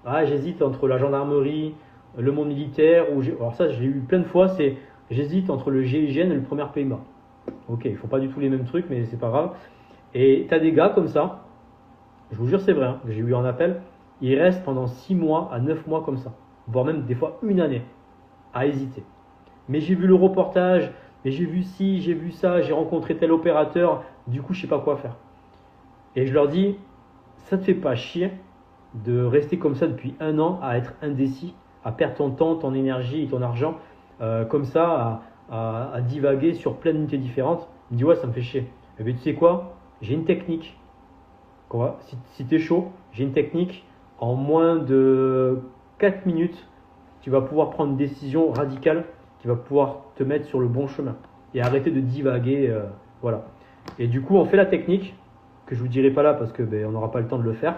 Ah, j'hésite entre la gendarmerie, le monde militaire, alors ça je l'ai eu plein de fois, c'est j'hésite entre le GIGN et le premier PMA. Ok, ils font pas du tout les mêmes trucs, mais c'est pas grave. Et tu as des gars comme ça, je vous jure c'est vrai, hein, j'ai eu en appel, ils restent pendant 6 mois à 9 mois comme ça, voire même des fois une année, à hésiter. Mais j'ai vu le reportage, mais j'ai vu ci, j'ai vu ça, j'ai rencontré tel opérateur, du coup je sais pas quoi faire. Et je leur dis, ça te fait pas chier de rester comme ça depuis un an à être indécis, à perdre ton temps, ton énergie et ton argent comme ça, à divaguer sur plein d'unités différentes. Il me dit ouais, ça me fait chier. Et bien tu sais quoi, j'ai une technique. Si tu es chaud, j'ai une technique. En moins de 4 minutes, tu vas pouvoir prendre une décision radicale qui va pouvoir te mettre sur le bon chemin et arrêter de divaguer. Voilà. Et du coup, on fait la technique que je vous dirai pas là parce que on n'aura pas le temps de le faire.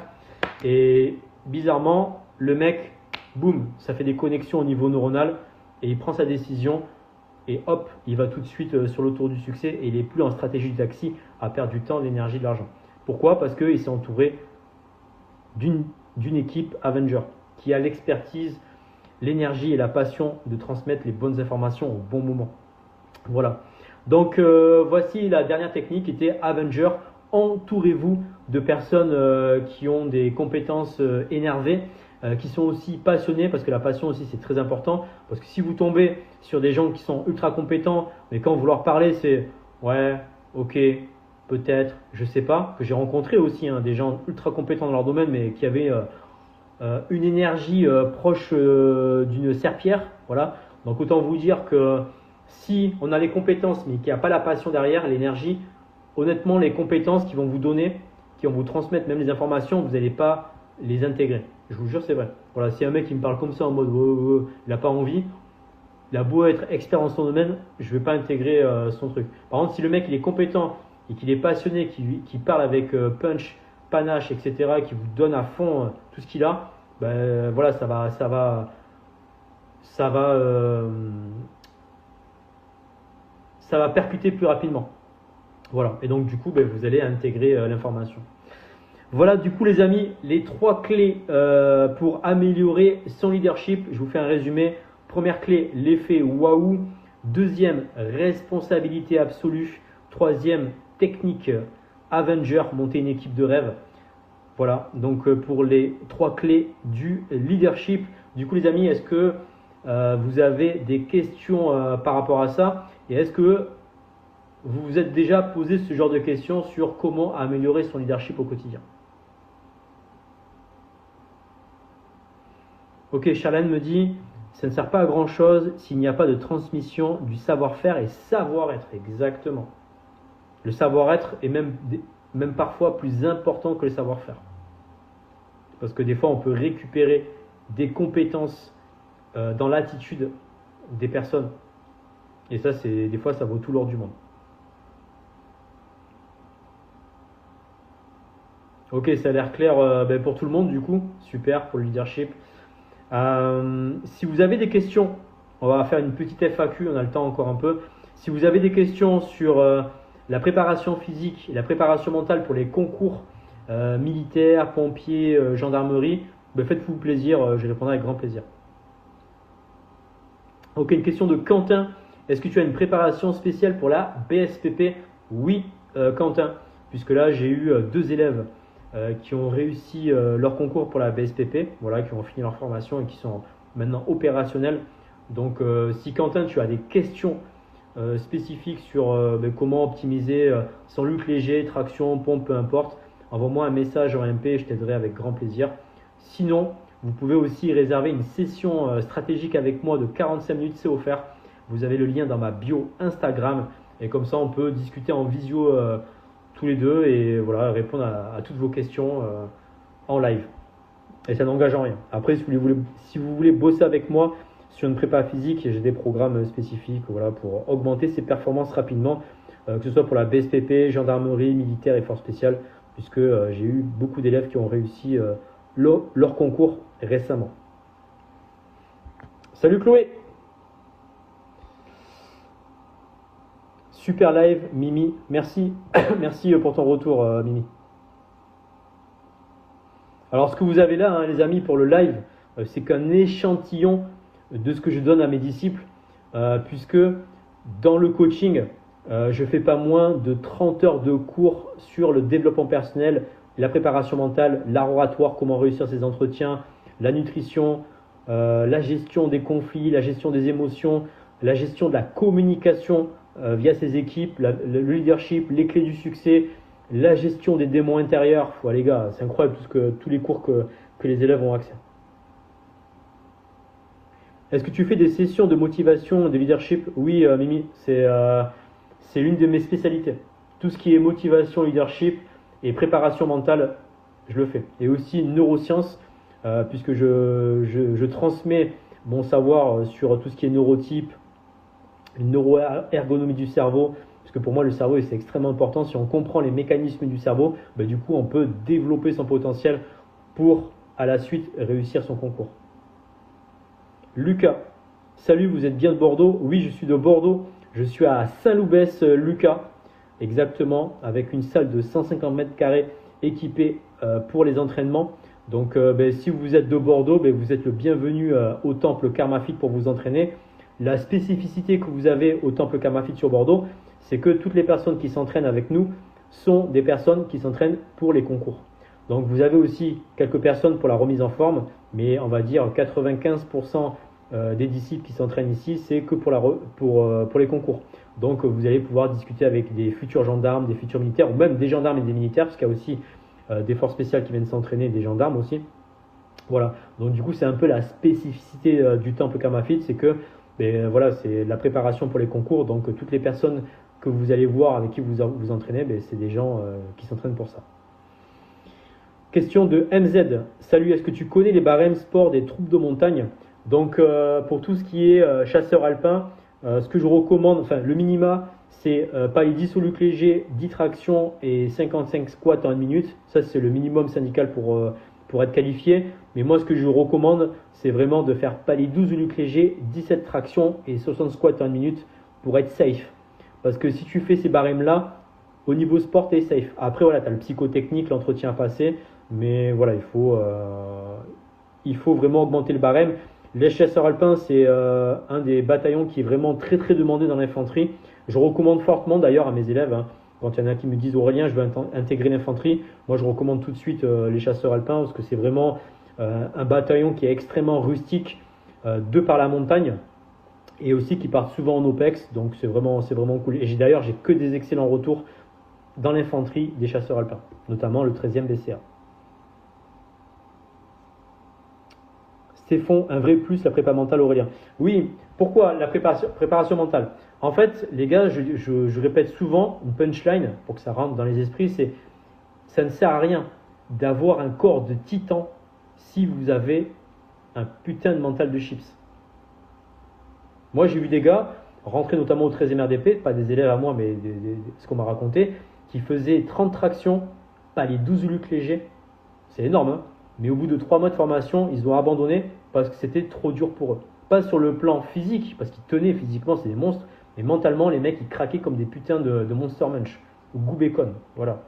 Et bizarrement, le mec, boum, ça fait des connexions au niveau neuronal et il prend sa décision et hop, il va tout de suite sur le tour du succès et il n'est plus en stratégie du taxi à perdre du temps, de l'énergie, de l'argent. Pourquoi? Parce qu'il s'est entouré d'une équipe Avenger qui a l'expertise, l'énergie et la passion de transmettre les bonnes informations au bon moment. Voilà. Donc voici la dernière technique qui était Avenger. Entourez-vous de personnes qui ont des compétences énervées, qui sont aussi passionnés, parce que la passion aussi c'est très important, parce que si vous tombez sur des gens qui sont ultra compétents, mais quand vous leur parlez c'est ouais, ok, peut-être, je sais pas, que j'ai rencontré aussi des gens ultra compétents dans leur domaine, mais qui avaient une énergie proche d'une serpillière, voilà. Donc autant vous dire que si on a les compétences mais qu'il n'y a pas la passion derrière, l'énergie, honnêtement les compétences qui vont vous donner, qui vont vous transmettre même les informations, vous n'allez pas les intégrer. Je vous jure c'est vrai. Voilà, si un mec qui me parle comme ça en mode il n'a pas envie, il a beau être expert en son domaine, je ne vais pas intégrer son truc. Par contre, si le mec il est compétent et qu'il est passionné, qui parle avec punch, panache, etc., qui vous donne à fond tout ce qu'il a, voilà, ça va percuter plus rapidement. Voilà, et donc du coup, vous allez intégrer l'information. Voilà, du coup, les amis, les 3 clés pour améliorer son leadership. Je vous fais un résumé. Première clé, l'effet waouh. Deuxième, responsabilité absolue. Troisième, technique Avenger, monter une équipe de rêve. Voilà, donc pour les 3 clés du leadership. Du coup, les amis, est-ce que vous avez des questions par rapport à ça? Et est-ce que vous vous êtes déjà posé ce genre de questions sur comment améliorer son leadership au quotidien? Ok, Charlène me dit, ça ne sert pas à grand chose s'il n'y a pas de transmission du savoir-faire et savoir-être. Exactement. Le savoir-être est même parfois plus important que le savoir-faire. Parce que des fois, on peut récupérer des compétences dans l'attitude des personnes. Et ça, des fois, ça vaut tout l'or du monde. Ok, ça a l'air clair pour tout le monde du coup. Super pour le leadership. Si vous avez des questions, on va faire une petite FAQ, on a le temps encore un peu. Si vous avez des questions sur la préparation physique et la préparation mentale pour les concours militaires, pompiers, gendarmerie, faites-vous plaisir, je répondrai avec grand plaisir. Ok, une question de Quentin. Est-ce que tu as une préparation spéciale pour la BSPP? Oui, Quentin, puisque là j'ai eu 2 élèves qui ont réussi leur concours pour la BSPP, voilà, qui ont fini leur formation et qui sont maintenant opérationnels. Donc si Quentin, tu as des questions spécifiques sur comment optimiser son lutte léger, traction, pompe, peu importe, envoie-moi un message en MP, je t'aiderai avec grand plaisir. Sinon, vous pouvez aussi réserver une session stratégique avec moi de 45 minutes, c'est offert. Vous avez le lien dans ma bio Instagram et comme ça on peut discuter en visio tous les deux et voilà, répondre à toutes vos questions en live. Et ça n'engage en rien. Après, si vous voulez bosser avec moi sur une prépa physique, j'ai des programmes spécifiques voilà, pour augmenter ses performances rapidement, que ce soit pour la BSPP, gendarmerie, militaire et force spéciale, puisque j'ai eu beaucoup d'élèves qui ont réussi leur concours récemment. Salut Chloé! Super live, Mimi. Merci. Merci pour ton retour, Mimi. Alors, ce que vous avez là, hein, les amis, pour le live, c'est qu'un échantillon de ce que je donne à mes disciples, puisque dans le coaching, je fais pas moins de 30 heures de cours sur le développement personnel, la préparation mentale, l'art oratoire, comment réussir ses entretiens, la nutrition, la gestion des conflits, la gestion des émotions, la gestion de la communication via ses équipes, le leadership, les clés du succès, la gestion des démons intérieurs. Les gars, c'est incroyable tous les cours que les élèves ont accès. Est-ce que tu fais des sessions de motivation, de leadership? Oui, Mimi, c'est l'une de mes spécialités. Tout ce qui est motivation, leadership et préparation mentale, je le fais. Et aussi neurosciences, puisque je transmets mon savoir sur tout ce qui est neurotype, neuroergonomie du cerveau, parce que pour moi le cerveau c'est extrêmement important. Si on comprend les mécanismes du cerveau, du coup on peut développer son potentiel pour à la suite réussir son concours. Lucas, salut, vous êtes bien de Bordeaux? Oui, je suis de Bordeaux, je suis à Saint-Loubès, Lucas, exactement, avec une salle de 150 mètres carrés équipée pour les entraînements. Donc si vous êtes de Bordeaux, vous êtes le bienvenu au temple Karmafit pour vous entraîner. La spécificité que vous avez au temple Karmafit sur Bordeaux, c'est que toutes les personnes qui s'entraînent avec nous sont des personnes qui s'entraînent pour les concours. Donc vous avez aussi quelques personnes pour la remise en forme, mais on va dire 95% des disciples qui s'entraînent ici, c'est que pour les concours. Donc vous allez pouvoir discuter avec des futurs gendarmes, des futurs militaires, ou même des gendarmes et des militaires, parce qu'il y a aussi des forces spéciales qui viennent s'entraîner, des gendarmes aussi. Voilà, donc du coup c'est un peu la spécificité du temple Karmafit, c'est que voilà, c'est la préparation pour les concours, donc toutes les personnes que vous allez voir avec qui vous entraînez, c'est des gens qui s'entraînent pour ça. Question de MZ. Salut, est-ce que tu connais les barèmes sport des troupes de montagne? Donc pour tout ce qui est chasseur alpin, ce que je recommande, le minima, c'est pas les 10 soulucs légers, 10 tractions et 55 squats en 1 minute. Ça, c'est le minimum syndical pour être qualifié. Mais moi, ce que je recommande, c'est vraiment de faire pas les 12 soulucs légers, 17 tractions et 60 squats en 1 minute pour être safe. Parce que si tu fais ces barèmes-là, au niveau sport, tu es safe. Après, voilà, tu as le psychotechnique, l'entretien à passer. Mais voilà, il faut vraiment augmenter le barème. Les chasseurs alpins, c'est un des bataillons qui est vraiment très très demandé dans l'infanterie. Je recommande fortement d'ailleurs à mes élèves, hein, quand il y en a qui me disent Aurélien, je veux intégrer l'infanterie, moi je recommande tout de suite les chasseurs alpins parce que c'est vraiment un bataillon qui est extrêmement rustique de par la montagne et aussi qui part souvent en OPEX, donc c'est vraiment cool. Et d'ailleurs, j'ai que des excellents retours dans l'infanterie des chasseurs alpins, notamment le 13e BCA. Font un vrai plus la prépa mentale, Aurélien. Oui, pourquoi la préparation mentale? En fait, les gars, je répète souvent une punchline pour que ça rentre dans les esprits, c'est ça ne sert à rien d'avoir un corps de titan si vous avez un putain de mental de chips. Moi, j'ai vu des gars rentrer notamment au 13e RDP, pas des élèves à moi, mais ce qu'on m'a raconté, qui faisaient 30 tractions, pas les 12 lucs légers. C'est énorme, hein? Mais au bout de 3 mois de formation, ils ont abandonné parce que c'était trop dur pour eux. Pas sur le plan physique, parce qu'ils tenaient physiquement, c'est des monstres, mais mentalement, les mecs, ils craquaient comme des putains de Monster Munch ou goût bacon. Voilà.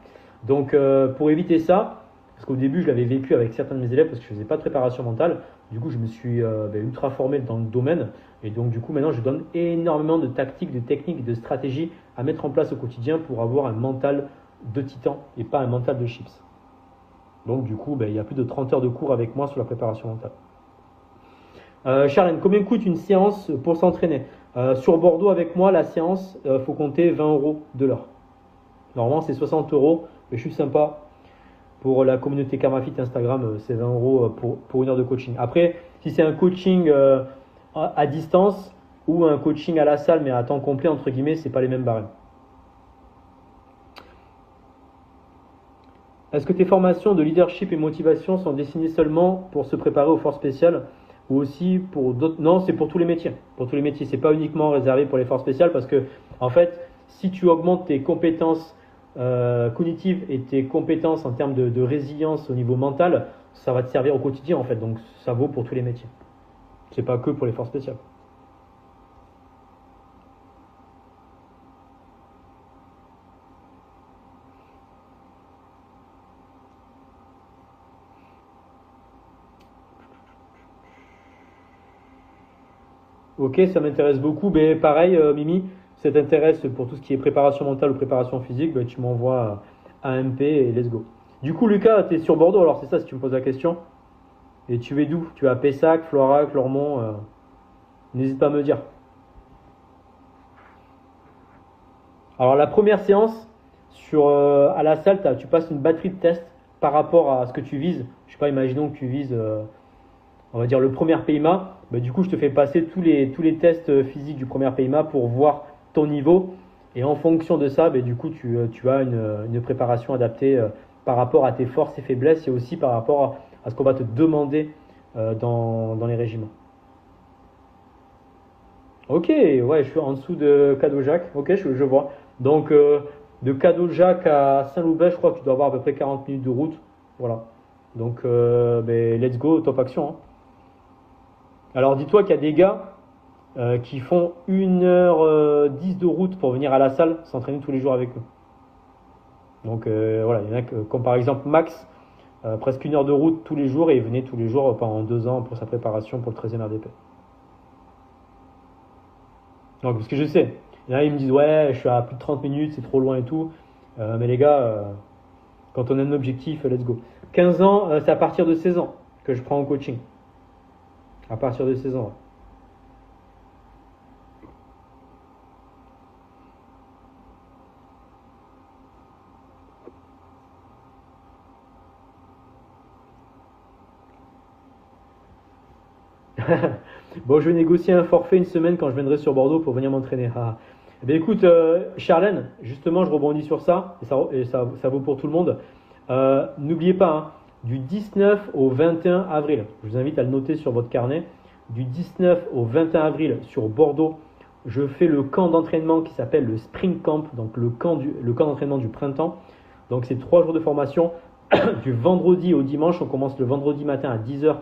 Donc, pour éviter ça, parce qu'au début, je l'avais vécu avec certains de mes élèves parce que je ne faisais pas de préparation mentale. Du coup, je me suis ultra formé dans le domaine. Et donc, du coup, maintenant, je donne énormément de tactiques, de techniques, de stratégies à mettre en place au quotidien pour avoir un mental de titan et pas un mental de chips. Donc du coup, il y a plus de 30 heures de cours avec moi sur la préparation mentale. Charlène, combien coûte une séance pour s'entraîner? Sur Bordeaux avec moi, la séance, faut compter 20 € de l'heure. Normalement, c'est 60 €, mais je suis sympa. Pour la communauté Karmafit Instagram, c'est 20 € pour une heure de coaching. Après, si c'est un coaching à distance, ou un coaching à la salle mais à temps complet, entre guillemets, c'est pas les mêmes barèmes. Est-ce que tes formations de leadership et motivation sont destinées seulement pour se préparer aux forces spéciales ou aussi pour d'autres? Non, c'est pour tous les métiers. Pour tous les métiers, c'est pas uniquement réservé pour les forces spéciales parce que, en fait, si tu augmentes tes compétences cognitives et tes compétences en termes de résilience au niveau mental, ça va te servir au quotidien en fait. Donc, ça vaut pour tous les métiers. C'est pas que pour les forces spéciales. Ok, ça m'intéresse beaucoup. Mais pareil, Mimi, ça t'intéresse pour tout ce qui est préparation mentale ou préparation physique, ben, tu m'envoies AMP et let's go. Du coup, Lucas, tu es sur Bordeaux, alors c'est ça si tu me poses la question. Et tu es d'où? Tu es à Pessac, Florac, Lormont, n'hésite pas à me dire. Alors la première séance, à la salle, tu passes une batterie de tests par rapport à ce que tu vises. Je sais pas, imaginons que tu vises, on va dire, le premier PIMA. Bah, du coup, je te fais passer tous les tests physiques du premier PIMA pour voir ton niveau. Et en fonction de ça, bah, du coup, tu as une préparation adaptée par rapport à tes forces et faiblesses et aussi par rapport à ce qu'on va te demander dans les régiments. Ok, ouais, je suis en dessous de Cadeau-Jacques. Ok, je vois. Donc, de Cadeau-Jacques à Saint-Loubès, je crois que tu dois avoir à peu près 40 minutes de route. Voilà. Donc, ben, let's go, top action, hein. Alors, dis-toi qu'il y a des gars qui font 1h10 de route pour venir à la salle s'entraîner tous les jours avec nous. Donc, voilà, il y en a comme par exemple Max, presque 1 heure de route tous les jours et il venait tous les jours pendant 2 ans pour sa préparation pour le 13e RDP. Donc, parce que je sais, il y en a, ils me disent, ouais, je suis à plus de 30 minutes, c'est trop loin et tout. Mais les gars, quand on a un objectif, let's go. 15 ans, c'est à partir de 16 ans que je prends en coaching. À partir de 16 ans. Bon, je vais négocier un forfait une semaine quand je viendrai sur Bordeaux pour venir m'entraîner. Ah. Eh bien, écoute, Charlène, justement, je rebondis sur ça, et ça vaut pour tout le monde. N'oubliez pas, hein, du 19 au 21 avril, je vous invite à le noter sur votre carnet, du 19 au 21 avril sur Bordeaux, je fais le camp d'entraînement qui s'appelle le Spring Camp, donc le camp d'entraînement du printemps. Donc, c'est 3 jours de formation, du vendredi au dimanche. On commence le vendredi matin à 10h.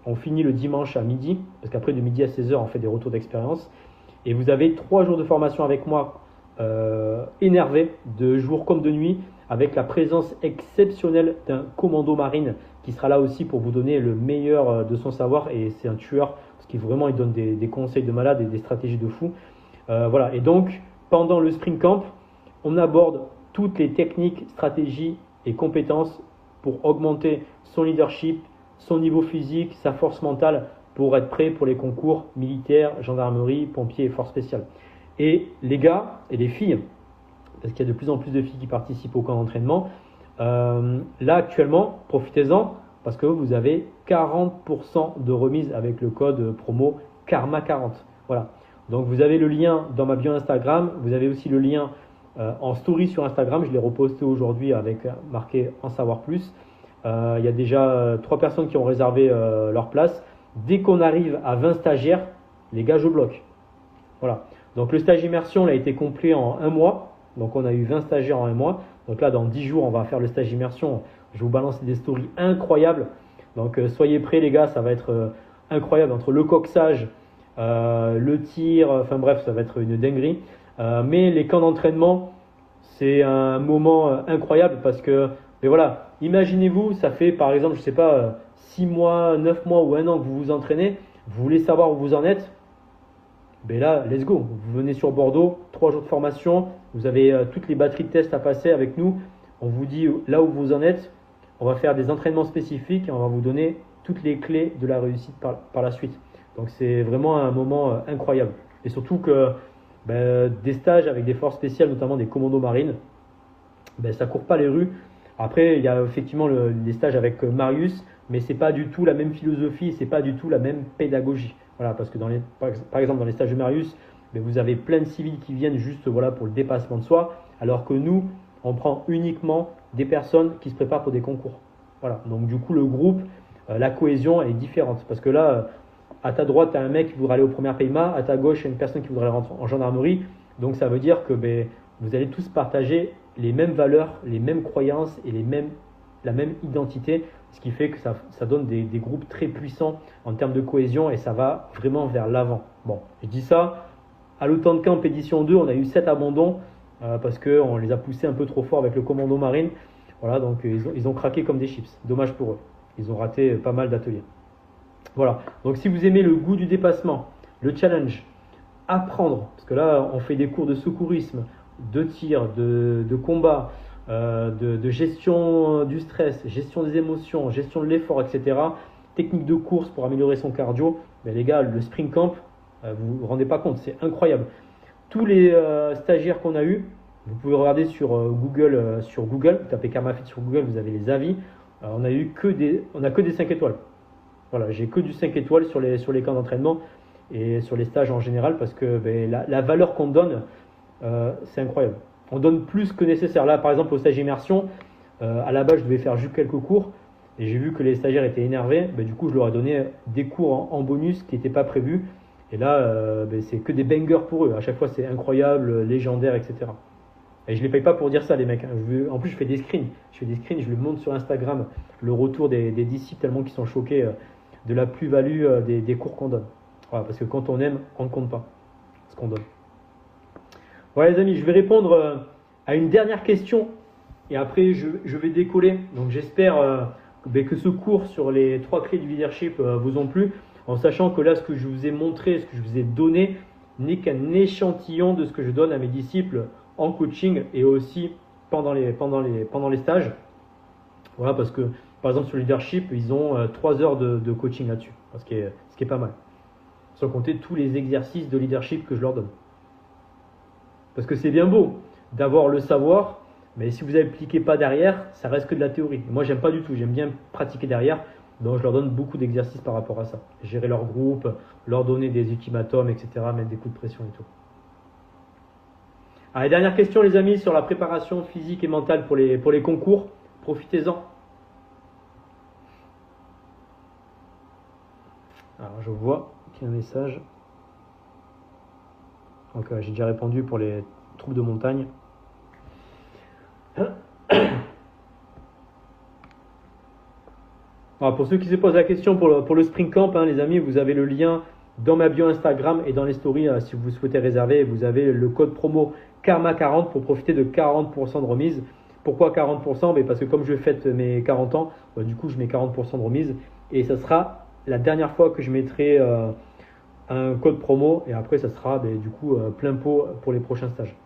On finit le dimanche à midi, parce qu'après de midi à 16h, on fait des retours d'expérience. Et vous avez 3 jours de formation avec moi, énervé, de jour comme de nuit, avec la présence exceptionnelle d'un commando marine qui sera là aussi pour vous donner le meilleur de son savoir. Et c'est un tueur, parce qu'il vraiment il donne des conseils de malade et des stratégies de fou. Voilà. Et donc, pendant le Spring Camp, on aborde toutes les techniques, stratégies et compétences pour augmenter son leadership, son niveau physique, sa force mentale pour être prêt pour les concours militaires, gendarmerie, pompiers et forces spéciales. Et les gars et les filles, parce qu'il y a de plus en plus de filles qui participent au camp d'entraînement, là actuellement, profitez-en parce que vous avez 40% de remise avec le code promo Karma40. Voilà. Donc vous avez le lien dans ma bio Instagram, vous avez aussi le lien en story sur Instagram, je l'ai reposté aujourd'hui avec marqué en savoir plus. Il y a déjà 3 personnes qui ont réservé leur place. Dès qu'on arrive à 20 stagiaires, les gars, je bloque. Voilà. Donc le stage immersion a été complet en 1 mois. Donc on a eu 20 stagiaires en 1 mois. Donc là, dans 10 jours, on va faire le stage immersion. Je vais vous balancer des stories incroyables. Donc soyez prêts les gars, ça va être incroyable entre le coxage, le tir, enfin bref, ça va être une dinguerie. Mais les camps d'entraînement, c'est un moment incroyable parce que, mais voilà, imaginez-vous, ça fait par exemple, je sais pas, 6 mois, 9 mois ou 1 an que vous vous entraînez, vous voulez savoir où vous en êtes, ben là, let's go. Vous venez sur Bordeaux, 3 jours de formation, vous avez toutes les batteries de tests à passer avec nous. On vous dit là où vous en êtes, on va faire des entraînements spécifiques et on va vous donner toutes les clés de la réussite par la suite. Donc c'est vraiment un moment incroyable. Et surtout que des stages avec des forces spéciales, notamment des commandos marines, ça court pas les rues. Après, il y a effectivement les stages avec Marius, mais c'est pas du tout la même philosophie, c'est pas du tout la même pédagogie. Voilà, parce que par exemple, dans les stages de Marius, ben, vous avez plein de civils qui viennent juste voilà, pour le dépassement de soi, alors que nous, on prend uniquement des personnes qui se préparent pour des concours. Voilà, donc du coup, le groupe, la cohésion elle est différente. Parce que là, à ta droite, tu as un mec qui voudrait aller au premier PAIMA, à ta gauche, il y a une personne qui voudrait rentrer en gendarmerie. Donc ça veut dire que ben, vous allez tous partager les mêmes valeurs, les mêmes croyances et la même identité, ce qui fait que ça donne des groupes très puissants en termes de cohésion et ça va vraiment vers l'avant. Bon, je dis ça, à l'automne camp édition 2, on a eu 7 abandons parce qu'on les a poussés un peu trop fort avec le commando marine. Voilà, donc ils ont craqué comme des chips. Dommage pour eux. Ils ont raté pas mal d'ateliers. Voilà, donc si vous aimez le goût du dépassement, le challenge, apprendre, parce que là on fait des cours de secourisme, de tir, de combat, de gestion du stress, gestion des émotions, gestion de l'effort, etc. Technique de course pour améliorer son cardio. Mais les gars, le Spring Camp, vous vous rendez pas compte, c'est incroyable. Tous les stagiaires qu'on a eu, vous pouvez regarder sur Google, vous tapez KarmaFit sur Google, vous avez les avis. On a que des 5 étoiles. Voilà, j'ai que du 5 étoiles sur les camps d'entraînement et sur les stages en général parce que ben, la valeur qu'on donne, c'est incroyable. On donne plus que nécessaire. Là, par exemple, au stage immersion, à la base, je devais faire juste quelques cours et j'ai vu que les stagiaires étaient énervés. Ben, du coup, je leur ai donné des cours en bonus qui n'étaient pas prévus. Et là, ben, c'est que des bangers pour eux. À chaque fois, c'est incroyable, légendaire, etc. Et je ne les paye pas pour dire ça, les mecs. En plus, je fais des screens. Je les montre sur Instagram, le retour des disciples tellement qu'ils sont choqués de la plus-value des cours qu'on donne. Voilà, parce que quand on aime, on ne compte pas ce qu'on donne. Voilà les amis, je vais répondre à une dernière question et après je vais décoller. Donc j'espère que ce cours sur les 3 clés du leadership vous ont plu, en sachant que là ce que je vous ai montré, ce que je vous ai donné n'est qu'un échantillon de ce que je donne à mes disciples en coaching et aussi pendant les stages. Voilà, parce que par exemple sur le leadership, ils ont 3 heures de coaching là-dessus, ce qui est pas mal. Sans compter tous les exercices de leadership que je leur donne. Parce que c'est bien beau d'avoir le savoir, mais si vous n'appliquez pas derrière, ça reste que de la théorie. Et moi, j'aime pas du tout, j'aime bien pratiquer derrière, donc je leur donne beaucoup d'exercices par rapport à ça. Gérer leur groupe, leur donner des ultimatums, etc., mettre des coups de pression et tout. Allez, dernière question les amis, sur la préparation physique et mentale pour les concours. Profitez-en. Alors, je vois qu'il y a un message. Donc, j'ai déjà répondu pour les troupes de montagne. Alors, pour ceux qui se posent la question pour le Spring Camp, les amis, vous avez le lien dans ma bio Instagram et dans les stories si vous souhaitez réserver. Vous avez le code promo KARMA40 pour profiter de 40% de remise. Pourquoi 40% Parce que comme je fête mes 40 ans, du coup, je mets 40% de remise. Et ça sera la dernière fois que je mettrai un code promo et après ça sera du coup plein pot pour les prochains stages.